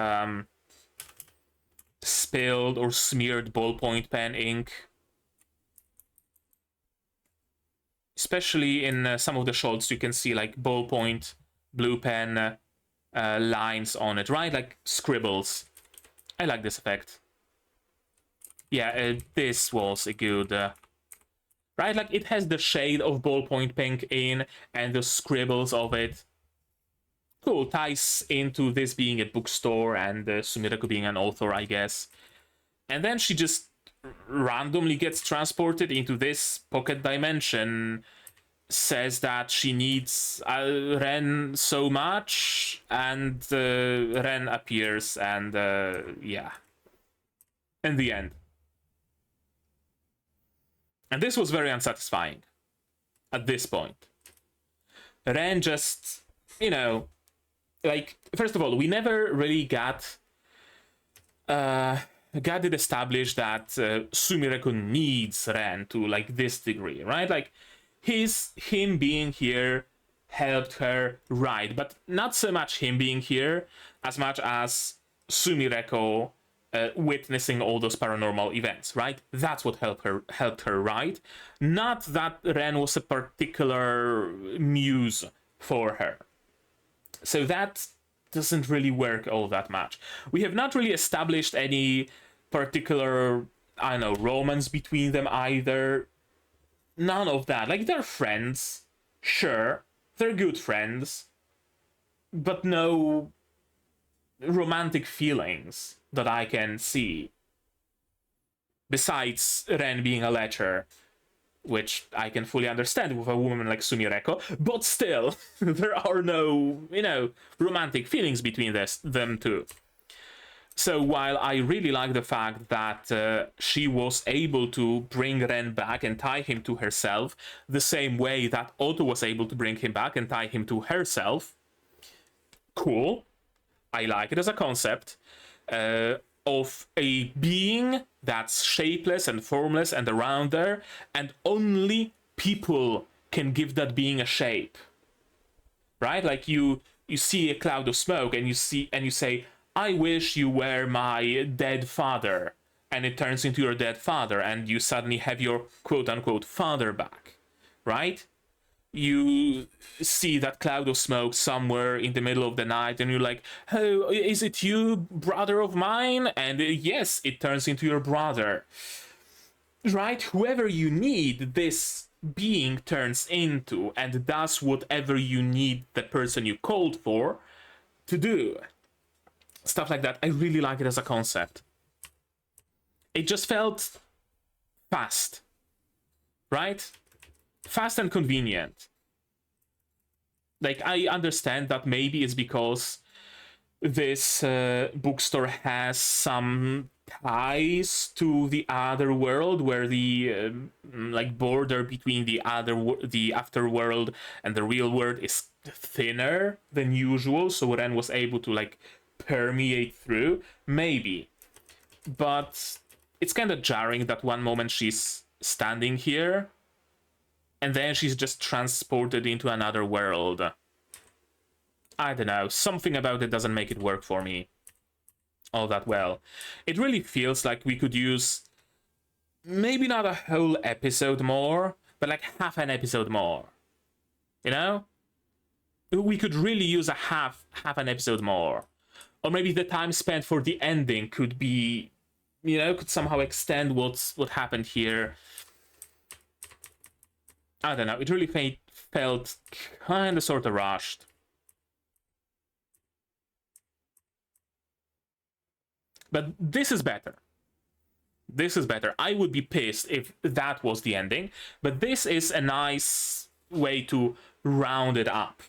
spilled or smeared ballpoint pen ink. Especially in some of the shots, you can see like ballpoint blue pen lines on it, right? Like scribbles. I like this effect. Yeah, this was a good... right? Like it has the shade of ballpoint pink in and the scribbles of it. Cool, ties into this being a bookstore and Sumireko being an author, I guess. And then she just randomly gets transported into this pocket dimension, says that she needs Ren so much, and Ren appears, and yeah. In the end. And this was very unsatisfying at this point. Ren just, you know, like, first of all, we never really got it established that Sumireko needs Ren to, like, this degree, right? Like, him being here helped her, right? But not so much him being here, as much as Sumireko witnessing all those paranormal events, right? That's what helped her, right? Not that Ren was a particular muse for her. So that doesn't really work all that much. We have not really established any particular, I don't know, romance between them either. None of that. Like, they're friends, sure, They're good friends, but no romantic feelings that I can see. Besides Ren being a lecher, which I can fully understand with a woman like Sumireko, but still, there are no, romantic feelings between them two. So while I really like the fact that she was able to bring Ren back and tie him to herself, the same way that Otto was able to bring him back and tie him to herself, cool. I like it as a concept of a being that's shapeless and formless and around there, and only people can give that being a shape. Right? Like you see a cloud of smoke and you say, I wish you were my dead father, and it turns into your dead father, and you suddenly have your quote-unquote father back, right? You see that cloud of smoke somewhere in the middle of the night, and you're like, oh, is it you, brother of mine? And yes, it turns into your brother, right? Whoever you need, this being turns into, and does whatever you need the person you called for to do. Stuff like that. I really like it as a concept. It just felt fast, right? Fast and convenient. Like, I understand that maybe it's because this bookstore has some ties to the other world, where the like border between the afterworld and the real world is thinner than usual, so Ren was able to like permeate through, maybe. But it's kind of jarring that one moment she's standing here and then she's just transported into another world. I don't know, something about it doesn't make it work for me all that well. It really feels like we could use maybe not a whole episode more, but like half an episode more. You know? We could really use a half an episode more. Or maybe the time spent for the ending could be, could somehow extend what happened here. I don't know, it really felt kind of sort of rushed. But this is better. This is better. I would be pissed if that was the ending, but this is a nice way to round it up.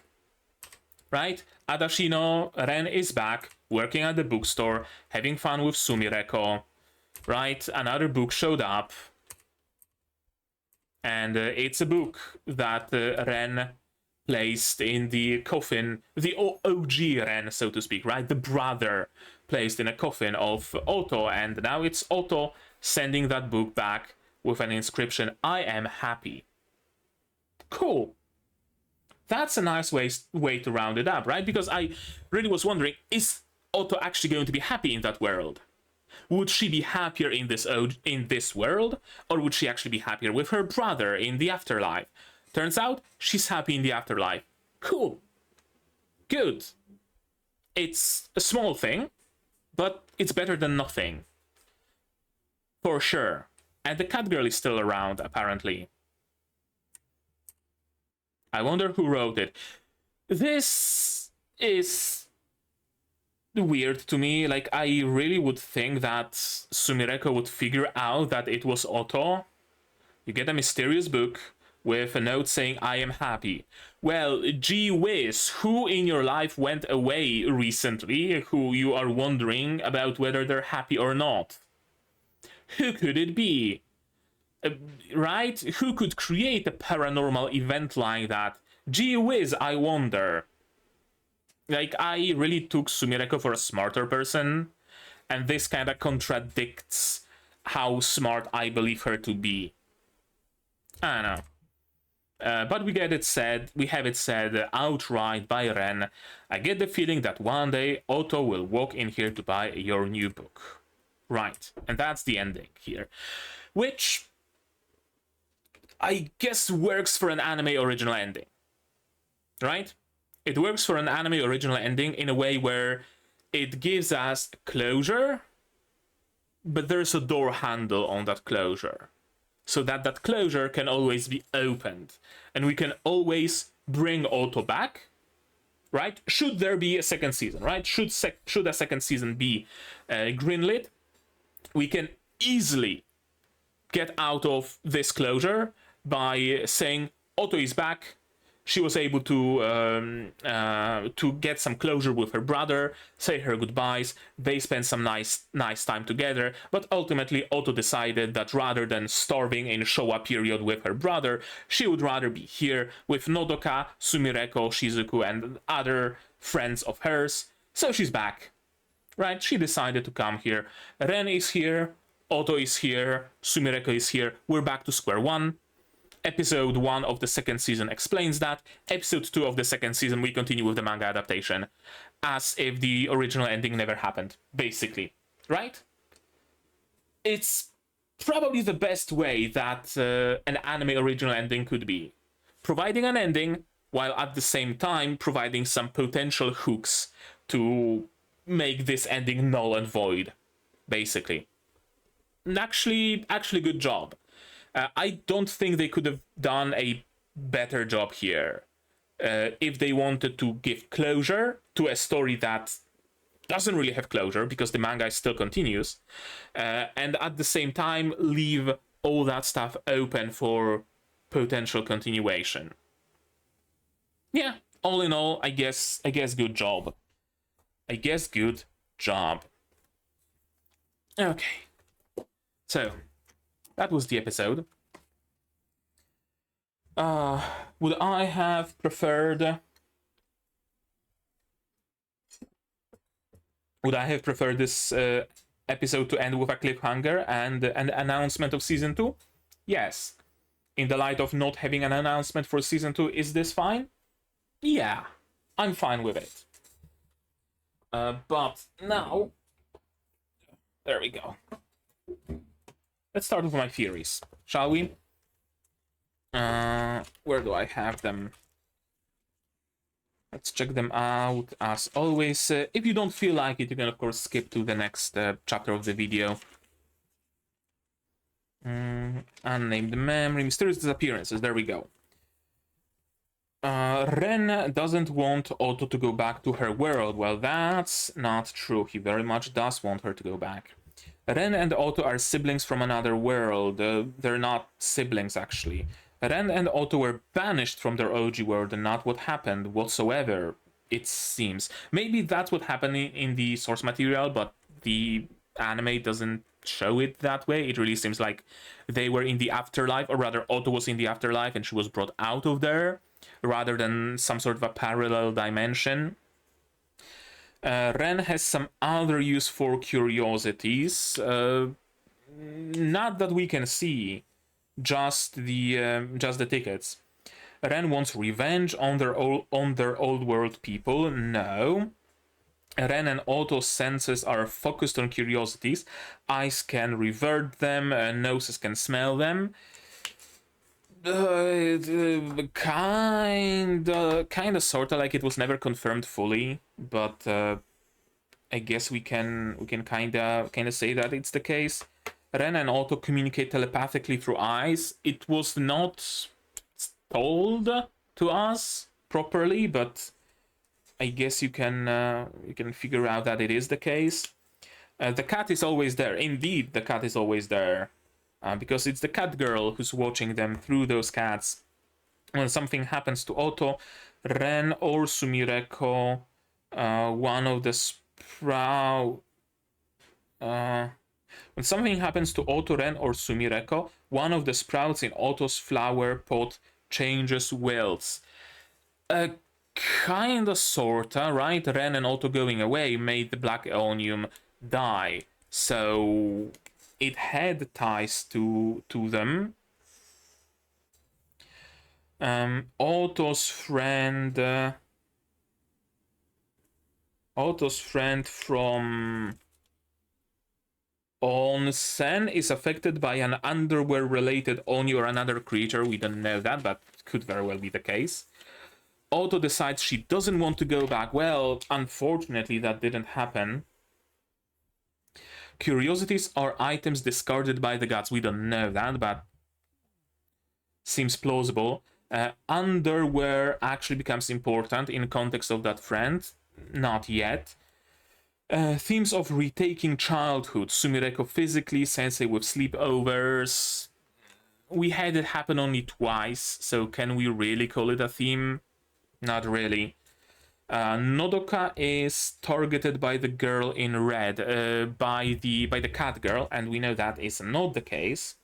Right? Adashino, Ren is back, working at the bookstore, having fun with Sumireko. Right? Another book showed up. And it's a book that Ren placed in the coffin, the OG Ren, so to speak, right? The brother placed in a coffin of Otto, and now it's Otto sending that book back with an inscription, I am happy. Cool. That's a nice way to round it up, right? Because I really was wondering, is Otto actually going to be happy in that world? Would she be happier in this world, or would she actually be happier with her brother in the afterlife? Turns out, she's happy in the afterlife. Cool. Good. It's a small thing, but it's better than nothing. For sure. And the cat girl is still around, apparently. I wonder who wrote it. This is weird to me. Like, I really would think that Sumireko would figure out that it was Otto. You get a mysterious book with a note saying, I am happy. Well, gee whiz, who in your life went away recently who you are wondering about whether they're happy or not? Who could it be? Right? Who could create a paranormal event like that? Gee whiz, I wonder. Like, I really took Sumireko for a smarter person, and this kind of contradicts how smart I believe her to be. I don't know. But we have it said outright by Ren. I get the feeling that one day Otto will walk in here to buy your new book. Right, and that's the ending here. Which I guess works for an anime original ending. Right? It works for an anime original ending in a way where it gives us closure, but there's a door handle on that closure. So that closure can always be opened. And we can always bring Otto back, right? Should there be a second season, right? Should a second season be greenlit, we can easily get out of this closure by saying Otto is back. She was able to get some closure with her brother, say her goodbyes. They spent some nice time together. But ultimately, Otto decided that rather than starving in Showa period with her brother, she would rather be here with Nodoka, Sumireko, Shizuku, and other friends of hers. So she's back, right? She decided to come here. Ren is here. Otto is here. Sumireko is here. We're back to square one. Episode 1 of the second season explains that. Episode 2 of the second season, we continue with the manga adaptation. As if the original ending never happened, basically. Right? It's probably the best way that an anime original ending could be. Providing an ending, while at the same time providing some potential hooks to make this ending null and void. Basically. Actually, good job. I don't think they could have done a better job here if they wanted to give closure to a story that doesn't really have closure because the manga still continues, and at the same time leave all that stuff open for potential continuation. Yeah, all in all, I guess good job. Good job. Okay. So, that was the episode. Would I have preferred this episode to end with a cliffhanger and an announcement of season 2? Yes. In the light of not having an announcement for season 2, is this fine? Yeah, I'm fine with it. But now, there we go. Let's start with my theories, shall we? Where do I have them? Let's check them out, as always. If you don't feel like it, you can, of course, skip to the next chapter of the video. Unnamed memory, mysterious disappearances, there we go. Ren doesn't want Otto to go back to her world. Well, that's not true. He very much does want her to go back. Ren and Otto are siblings from another world. They're not siblings, actually. Ren and Otto were banished from their OG world and not what happened whatsoever, it seems. Maybe that's what happened in the source material, but the anime doesn't show it that way. It really seems like they were in the afterlife, or rather Otto was in the afterlife and she was brought out of there, rather than some sort of a parallel dimension. Ren has some other use for curiosities, not that we can see, just the tickets. Ren wants revenge on their old world people. No. Ren and Otto's senses are focused on curiosities. Eyes can revert them, noses can smell them. Kind of, sort of, like it was never confirmed fully, but I guess we can kind of say that it's the case. Ren and Otto communicate telepathically through eyes. It was not told to us properly, but I guess you can figure out that it is the case. The cat is always there. Indeed, the cat is always there. Because it's the cat girl who's watching them through those cats. When something happens to Otto, Ren or Sumireko, one of the when something happens to Otto, Ren, or Sumireko, one of the sprouts in Otto's flower pot changes wills. Kinda, sorta, right? Ren and Otto going away made the Black Aeonium die. So it had ties to them. Otto's friend from Onsen is affected by an underwear-related Oni or another creature. We don't know that, but it could very well be the case. Otto decides she doesn't want to go back. Well, unfortunately, that didn't happen. Curiosities are items discarded by the gods. We don't know that, but seems plausible. Underwear actually becomes important in context of that friend. Not yet. Themes of retaking childhood. Sumireko physically, Sensei with sleepovers. We had it happen only twice, so can we really call it a theme? Not really. Nodoka is targeted by the girl in red, by the cat girl, and we know that is not the case.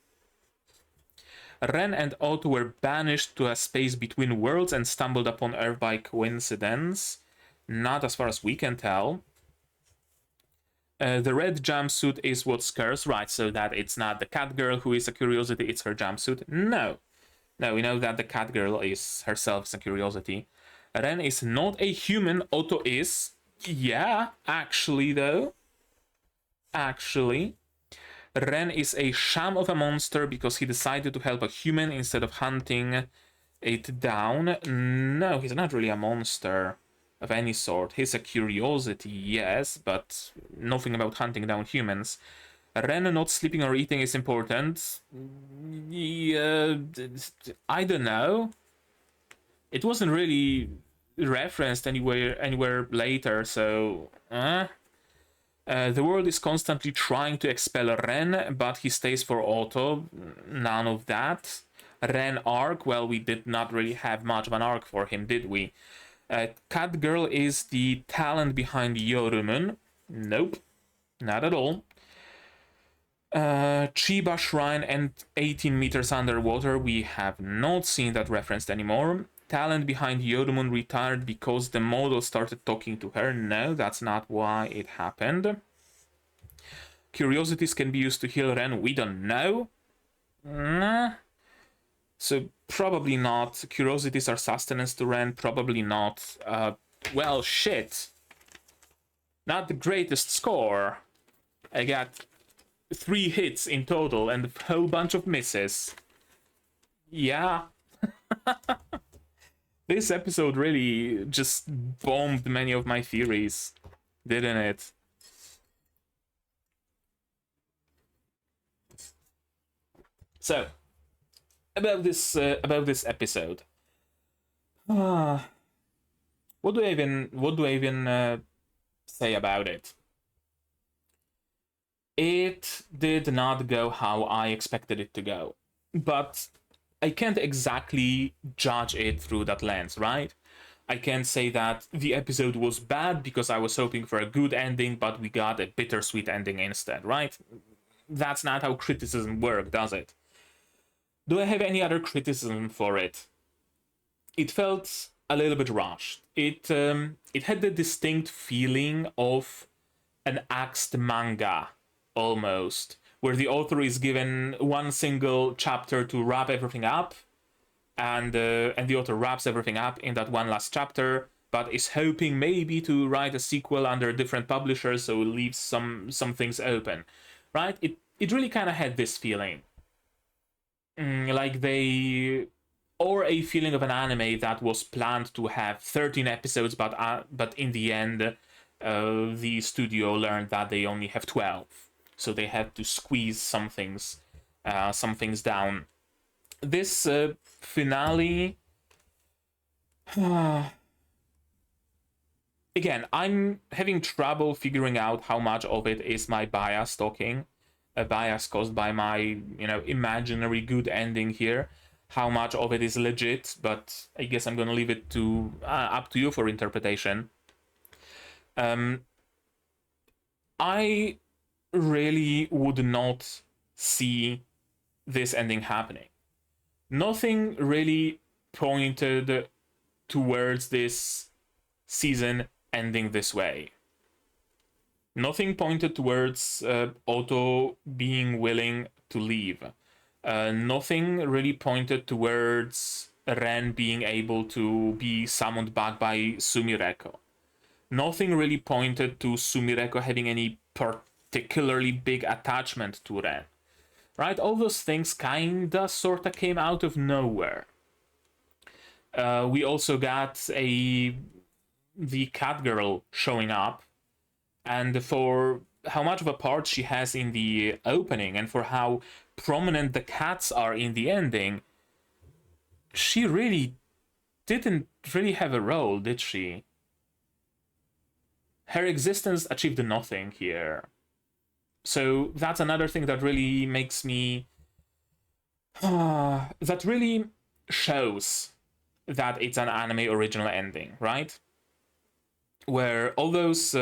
Ren and Otto were banished to a space between worlds and stumbled upon Earth by coincidence. Not as far as we can tell. The red jumpsuit is what scares, right? So that it's not the cat girl who is a curiosity, it's her jumpsuit. No, we know that the cat girl is herself a curiosity. Ren is not a human, Otto is. Yeah, actually though. Actually. Ren is a sham of a monster because he decided to help a human instead of hunting it down. No, he's not really a monster of any sort. He's a curiosity, yes, but nothing about hunting down humans. Ren not sleeping or eating is important. Yeah, I don't know. It wasn't really referenced anywhere later, so the world is constantly trying to expel Ren, but he stays for Otto. None of that. Ren arc, well, we did not really have much of an arc for him, did we? Cat Girl is the talent behind Yorumun. Nope, not at all. Chiba Shrine and 18 meters underwater, we have not seen that referenced anymore. Talent behind Yorumun retired because the model started talking to her. No, that's not why it happened. Curiosities can be used to heal Ren. We don't know. So probably not. Curiosities are sustenance to Ren. Probably not. Well, shit. Not the greatest score. I got 3 hits in total and a whole bunch of misses. Yeah. This episode really just bombed many of my theories, didn't it? So, about this episode, what do I even say about it? It did not go how I expected it to go, but I can't exactly judge it through that lens, right? I can't say that the episode was bad because I was hoping for a good ending, but we got a bittersweet ending instead, right? That's not how criticism works, does it? Do I have any other criticism for it? It felt a little bit rushed. It had the distinct feeling of an axed manga, almost, where the author is given one single chapter to wrap everything up, and the author wraps everything up in that one last chapter, but is hoping maybe to write a sequel under a different publisher, so leaves some things open, right? It really kind of had this feeling, like or a feeling of an anime that was planned to have 13 episodes, but in the end, the studio learned that they only have 12. So they had to squeeze some things down. This finale, again, I'm having trouble figuring out how much of it is my bias talking, a bias caused by my imaginary good ending here. How much of it is legit, but I guess I'm gonna leave it to up to you for interpretation. I really would not see this ending happening. Nothing really pointed towards this season ending this way. Nothing pointed towards Otto being willing to leave. Nothing really pointed towards Ren being able to be summoned back by Sumireko. Nothing really pointed to Sumireko having any particularly big attachment to Ren. Right? All those things kinda sorta came out of nowhere. We also got the cat girl showing up, and for how much of a part she has in the opening and for how prominent the cats are in the ending, she really didn't really have a role, did she? Her existence achieved nothing here. So that's another thing that really makes me... that really shows that it's an anime original ending, right? Where all those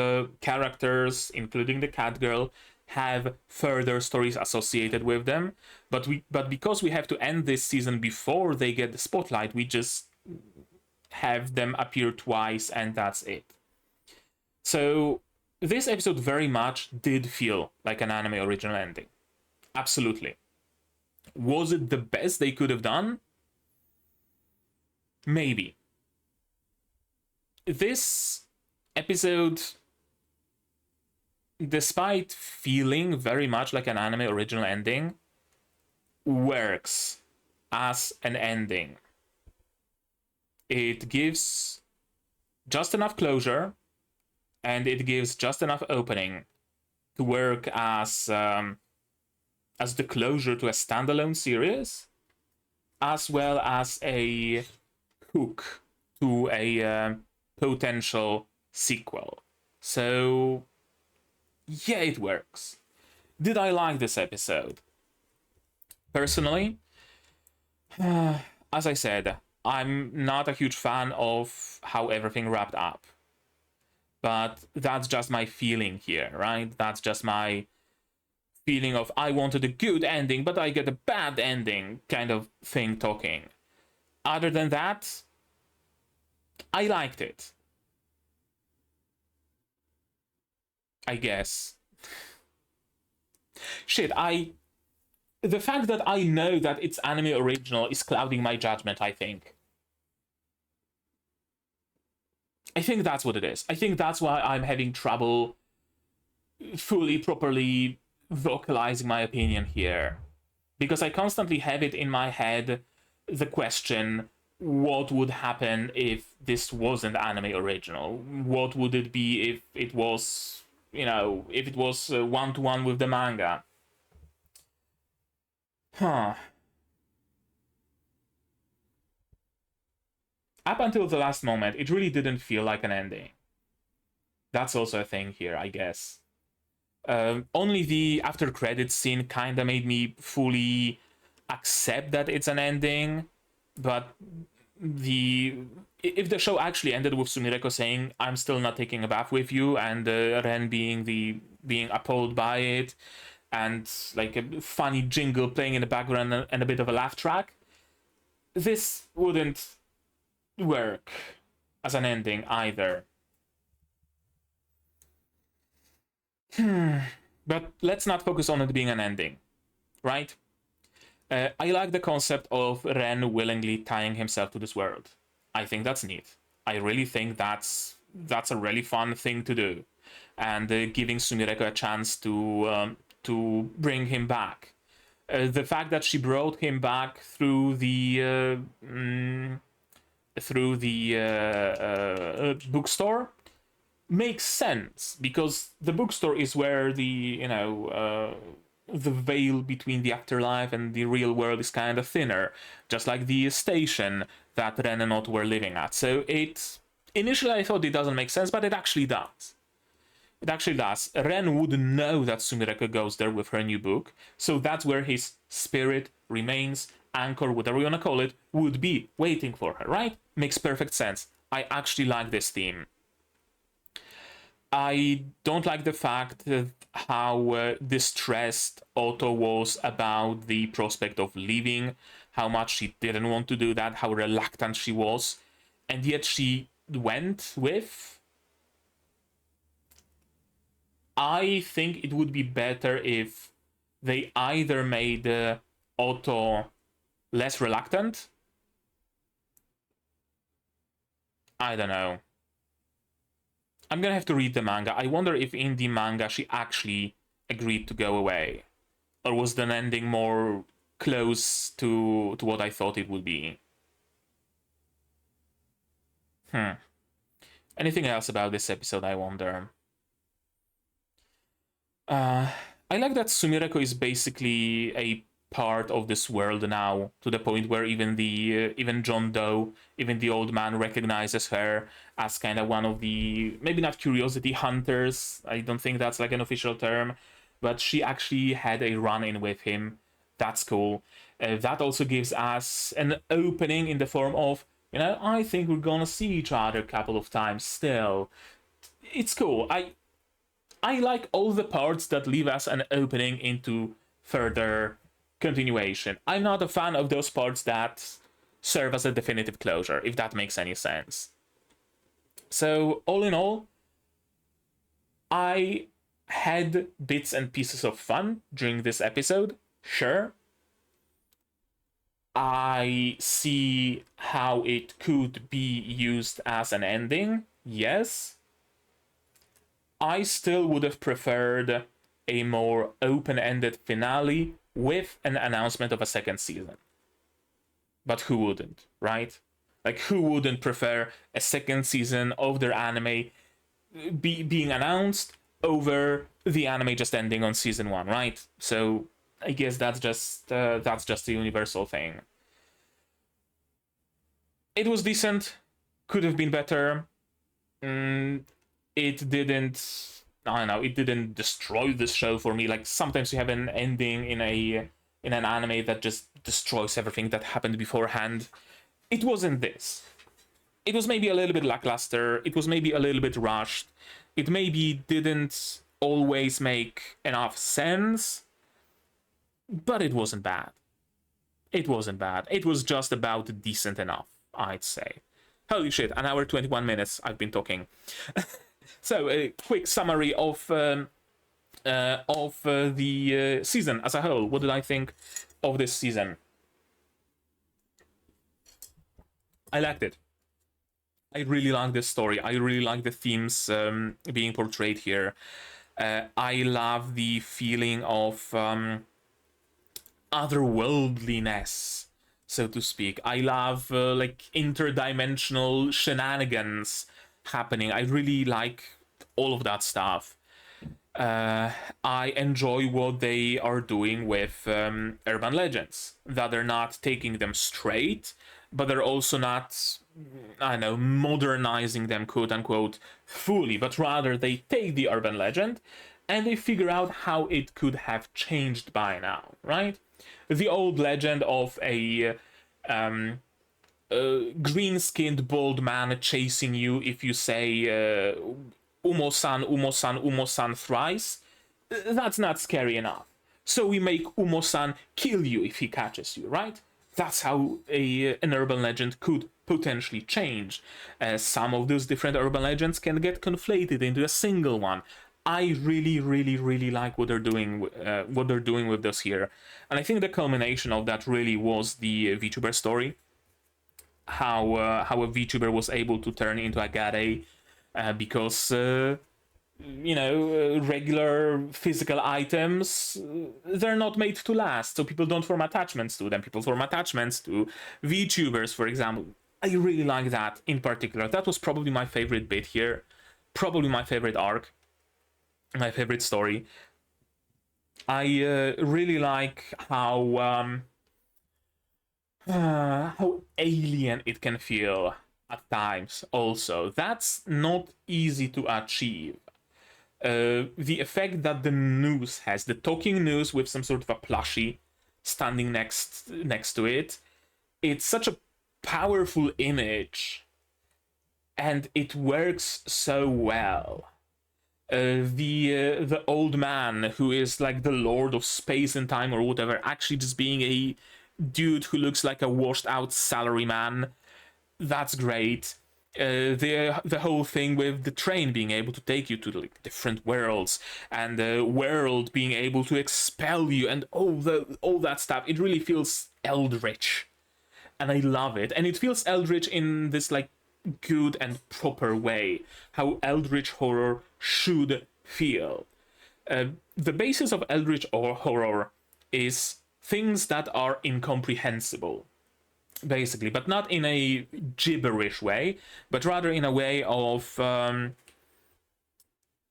characters, including the cat girl, have further stories associated with them, but because we have to end this season before they get the spotlight, we just have them appear twice and that's it. So this episode very much did feel like an anime original ending. Absolutely. Was it the best they could have done? Maybe. This episode, despite feeling very much like an anime original ending, works as an ending. It gives just enough closure, and it gives just enough opening to work as the closure to a standalone series, as well as a hook to a potential sequel. So yeah, it works. Did I like this episode? Personally, as I said, I'm not a huge fan of how everything wrapped up. But that's just my feeling here, right? That's just my feeling of I wanted a good ending, but I get a bad ending kind of thing talking. Other than that, I liked it. I guess. Shit, the fact that I know that it's anime original is clouding my judgment, I think. I think that's what it is. I think that's why I'm having trouble fully, properly vocalizing my opinion here. Because I constantly have it in my head, the question, what would happen if this wasn't anime original? What would it be if it was, if it was one-to-one with the manga? Huh. Up until the last moment, it really didn't feel like an ending. That's also a thing here, I guess. Only the after credits scene kinda made me fully accept that it's an ending, but if the show actually ended with Sumireko saying I'm still not taking a bath with you, and Ren being appalled by it, and like a funny jingle playing in the background and a bit of a laugh track, this wouldn't work as an ending either. But let's not focus on it being an ending, right? I like the concept of Ren willingly tying himself to this world. I think that's neat. I really think that's a really fun thing to do, and giving Sumireko a chance to bring him back. The fact that she brought him back through the bookstore makes sense, because the bookstore is where the veil between the afterlife and the real world is kind of thinner, just like the station that Ren and Otto were living at. So initially I thought it doesn't make sense, but it actually does. It actually does. Ren would know that Sumireko goes there with her new book, so that's where his spirit remains, anchor, whatever you wanna call it, would be waiting for her, right? Makes perfect sense. I actually like this theme. I don't like the fact that how distressed Otto was about the prospect of leaving, how much she didn't want to do that, how reluctant she was, and yet she went with. I think it would be better if they either made Otto less reluctant. I don't know. I'm gonna have to read the manga. I wonder if in the manga she actually agreed to go away, or was the ending more close to what I thought it would be. Anything else about this episode, I wonder? I like that Sumireko is basically a part of this world now, to the point where even John Doe, even the old man, recognizes her as kind of one of the, maybe not curiosity hunters, I don't think that's like an official term, but she actually had a run-in with him. That's cool. That also gives us an opening in the form of, I think we're gonna see each other a couple of times still. It's cool. I like all the parts that leave us an opening into further continuation. I'm not a fan of those parts that serve as a definitive closure, if that makes any sense. So, all in all, I had bits and pieces of fun during this episode, sure. I see how it could be used as an ending, yes. I still would have preferred a more open-ended finale with an announcement of a second season. But who wouldn't, right? Like, who wouldn't prefer a second season of their anime being announced over the anime just ending on season 1, right? So I guess that's just a universal thing. It was decent, could have been better. It didn't, I don't know, it didn't destroy this show for me. Like, sometimes you have an ending in an anime that just destroys everything that happened beforehand. It wasn't this. It was maybe a little bit lackluster, it was maybe a little bit rushed, it maybe didn't always make enough sense, but it wasn't bad. It wasn't bad. It was just about decent enough, I'd say. Holy shit, an hour 21 minutes I've been talking. So, a quick summary of the season as a whole. What did I think of this season? I liked it. I really like this story. I really like the themes being portrayed here. I love the feeling of otherworldliness, so to speak. I love like interdimensional shenanigans happening. I really like all of that stuff. I enjoy what they are doing with urban legends, that they're not taking them straight, but they're also not, I don't know, modernizing them, quote unquote, fully, but rather they take the urban legend and they figure out how it could have changed by now, right? The old legend of a green-skinned bald man chasing you if you say Umo-san, Umo-san, Umo-san thrice, that's not scary enough. So we make Umo-san kill you if he catches you, right? That's how an urban legend could potentially change. Some of those different urban legends can get conflated into a single one. I really, really, really like what they're doing with this here, and I think the culmination of that really was the VTuber story. How a VTuber was able to turn into a gare because regular physical items, they're not made to last, so people don't form attachments to them. People form attachments to VTubers, for example. I really like that in particular. That was probably my favorite bit here, probably my favorite arc, my favorite story. I really like how alien it can feel at times also. That's not easy to achieve. The effect that the news has, the talking news with some sort of a plushie standing next to it, it's such a powerful image and it works so well. The old man who is like the lord of space and time or whatever, actually just being a dude who looks like a washed out salaryman, that's great. The whole thing with the train being able to take you to like different worlds, and the world being able to expel you, and all that stuff, it really feels eldritch, and I love it. And it feels eldritch in this like good and proper way, how eldritch horror should feel. The basis of eldritch horror is things that are incomprehensible, basically, but not in a gibberish way, but rather in a way of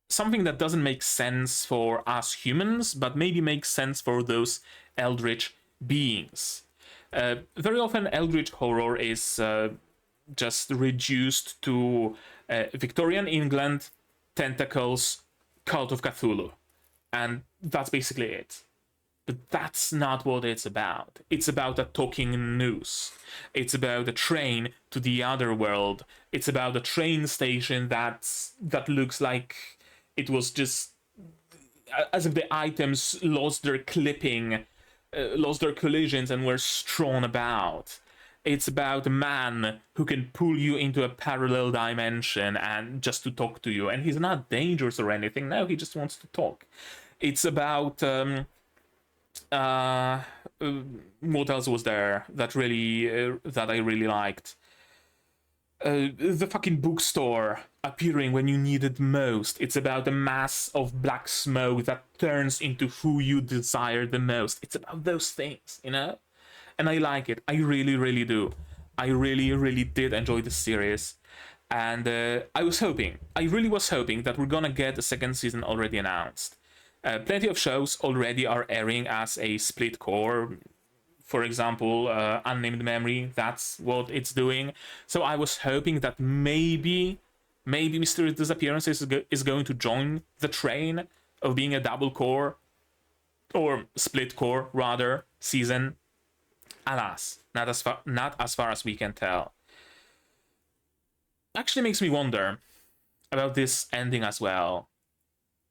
something that doesn't make sense for us humans, but maybe makes sense for those eldritch beings. Very often, Eldritch horror is just reduced to Victorian England, tentacles, Cult of Cthulhu, and that's basically it. But that's not what it's about. It's about a talking noose. It's about a train to the other world. It's about a train station that looks like it was just as if the items lost their clipping, lost their collisions, and were strewn about. It's about a man who can pull you into a parallel dimension and just to talk to you. And he's not dangerous or anything. No, he just wants to talk. It's about what else was there that I really liked? The fucking bookstore appearing when you need it most. It's about a mass of black smoke that turns into who you desire the most. It's about those things, you know? And I like it. I really, really do. I really, really did enjoy the series. And I really was hoping that we're gonna get a second season already announced. Plenty of shows already are airing as a split core. For example, Unnamed Memory, that's what it's doing. So I was hoping that maybe Mysterious Disappearances is going to join the train of being a double core, or split core rather, season. Alas, not as far as we can tell. Actually makes me wonder about this ending as well.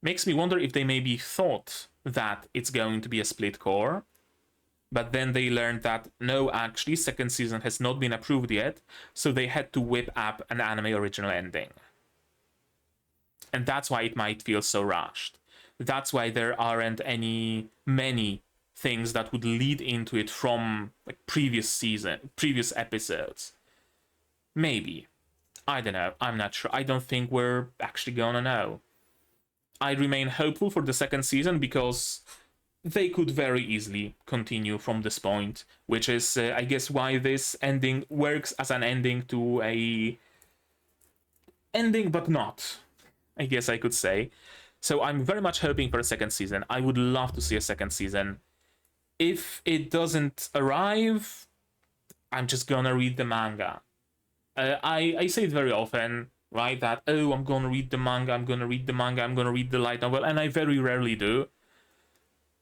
Makes me wonder if they maybe thought that it's going to be a split core, but then they learned that no, actually, second season has not been approved yet, so they had to whip up an anime original ending. And that's why it might feel so rushed. That's why there aren't many things that would lead into it from like previous episodes. Maybe. I don't know. I'm not sure. I don't think we're actually gonna know. I remain hopeful for the second season because they could very easily continue from this point, which is, I guess, why this ending works as an ending to a ending, but not, I guess I could say. So I'm very much hoping for a second season. I would love to see a second season. If it doesn't arrive, I'm just gonna read the manga. I say it very often, right? That, oh, I'm gonna read the manga, I'm gonna read the light novel, and I very rarely do.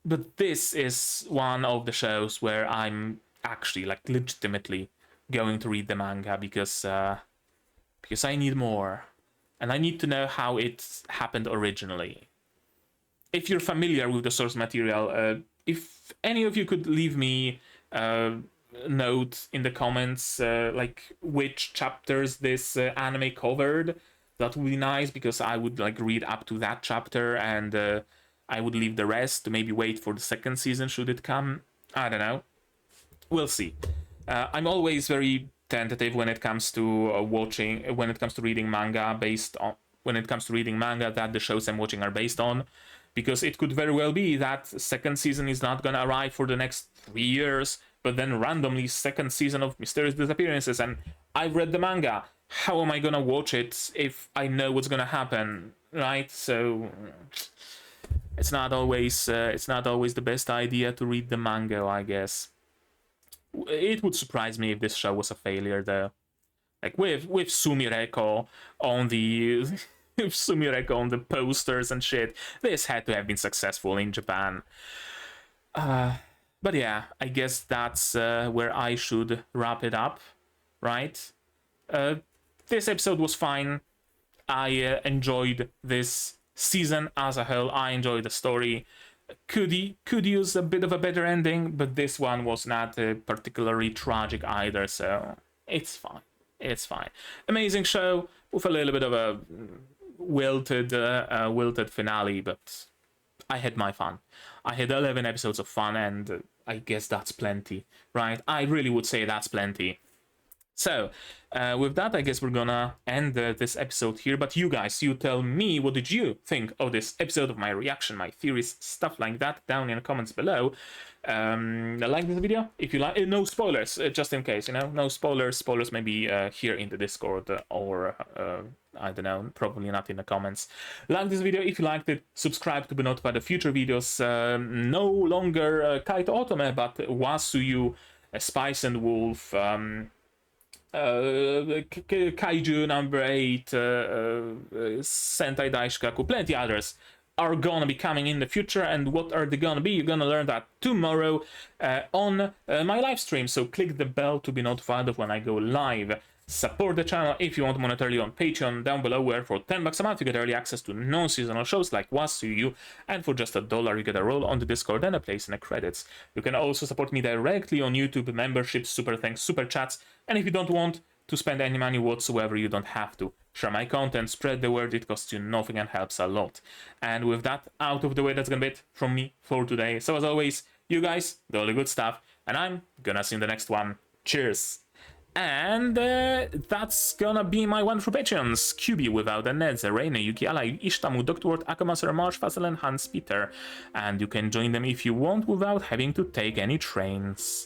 But this is one of the shows where I'm actually, like, legitimately going to read the manga because I need more. And I need to know how it happened originally. If you're familiar with the source material, if any of you could leave me a note in the comments, like which chapters this anime covered, that would be nice, because I would like read up to that chapter and I would leave the rest to maybe wait for the second season should it come. I don't know. We'll see. I'm always very tentative when it comes to reading manga that the shows I'm watching are based on, because it could very well be that second season is not gonna arrive for the next 3 years, but then randomly second season of Mysterious Disappearances, and I've read the manga. How am I gonna watch it if I know what's gonna happen, right? So it's not always the best idea to read the manga, I guess. It would surprise me if this show was a failure, though. Like with Sumireko on the Sumireko on the posters and shit, this had to have been successful in Japan. But yeah, I guess that's where I should wrap it up, right? This episode was fine. I enjoyed this season as a whole. I enjoyed the story. Could use a bit of a better ending, but this one was not particularly tragic either, so it's fine. It's fine. Amazing show with a little bit of a wilted finale, but I had my fun. I had 11 episodes of fun, and I guess that's plenty, right? I really would say that's plenty. So, with that, I guess we're gonna end this episode here. But you guys, you tell me, what did you think of this episode, of my reaction, my theories, stuff like that, down in the comments below. Like this video if you like. No spoilers, just in case, you know, no spoilers. Spoilers maybe here in the Discord or I don't know, probably not in the comments. Like this video if you liked it. Subscribe to be notified of future videos. No longer Kaii to Otome, but Washio, Spice and Wolf. Kaiju number 8, Sentai Daishikaku, plenty others are gonna be coming in the future. And what are they gonna be? You're gonna learn that tomorrow on my live stream. So click the bell to be notified of when I go live. Support the channel if you want monetarily on Patreon down below, where for $10 a month you get early access to non-seasonal shows like Washio, and for just $1 you get a role on the Discord and a place in the credits. You can also support me directly on YouTube, memberships, super thanks, super chats, and if you don't want to spend any money whatsoever, you don't have to. Share my content, spread the word, it costs you nothing and helps a lot. And with that out of the way, that's gonna be it from me for today. So as always, you guys do all the good stuff, and I'm gonna see you in the next one. Cheers! And that's gonna be my wonderful Patreons: QB without the Neds, Reina, Yuki Alai, Ishtamu, Dr. Ward, Akamaser, Marsh, Fazel, and Hans Peter. And you can join them if you want without having to take any trains.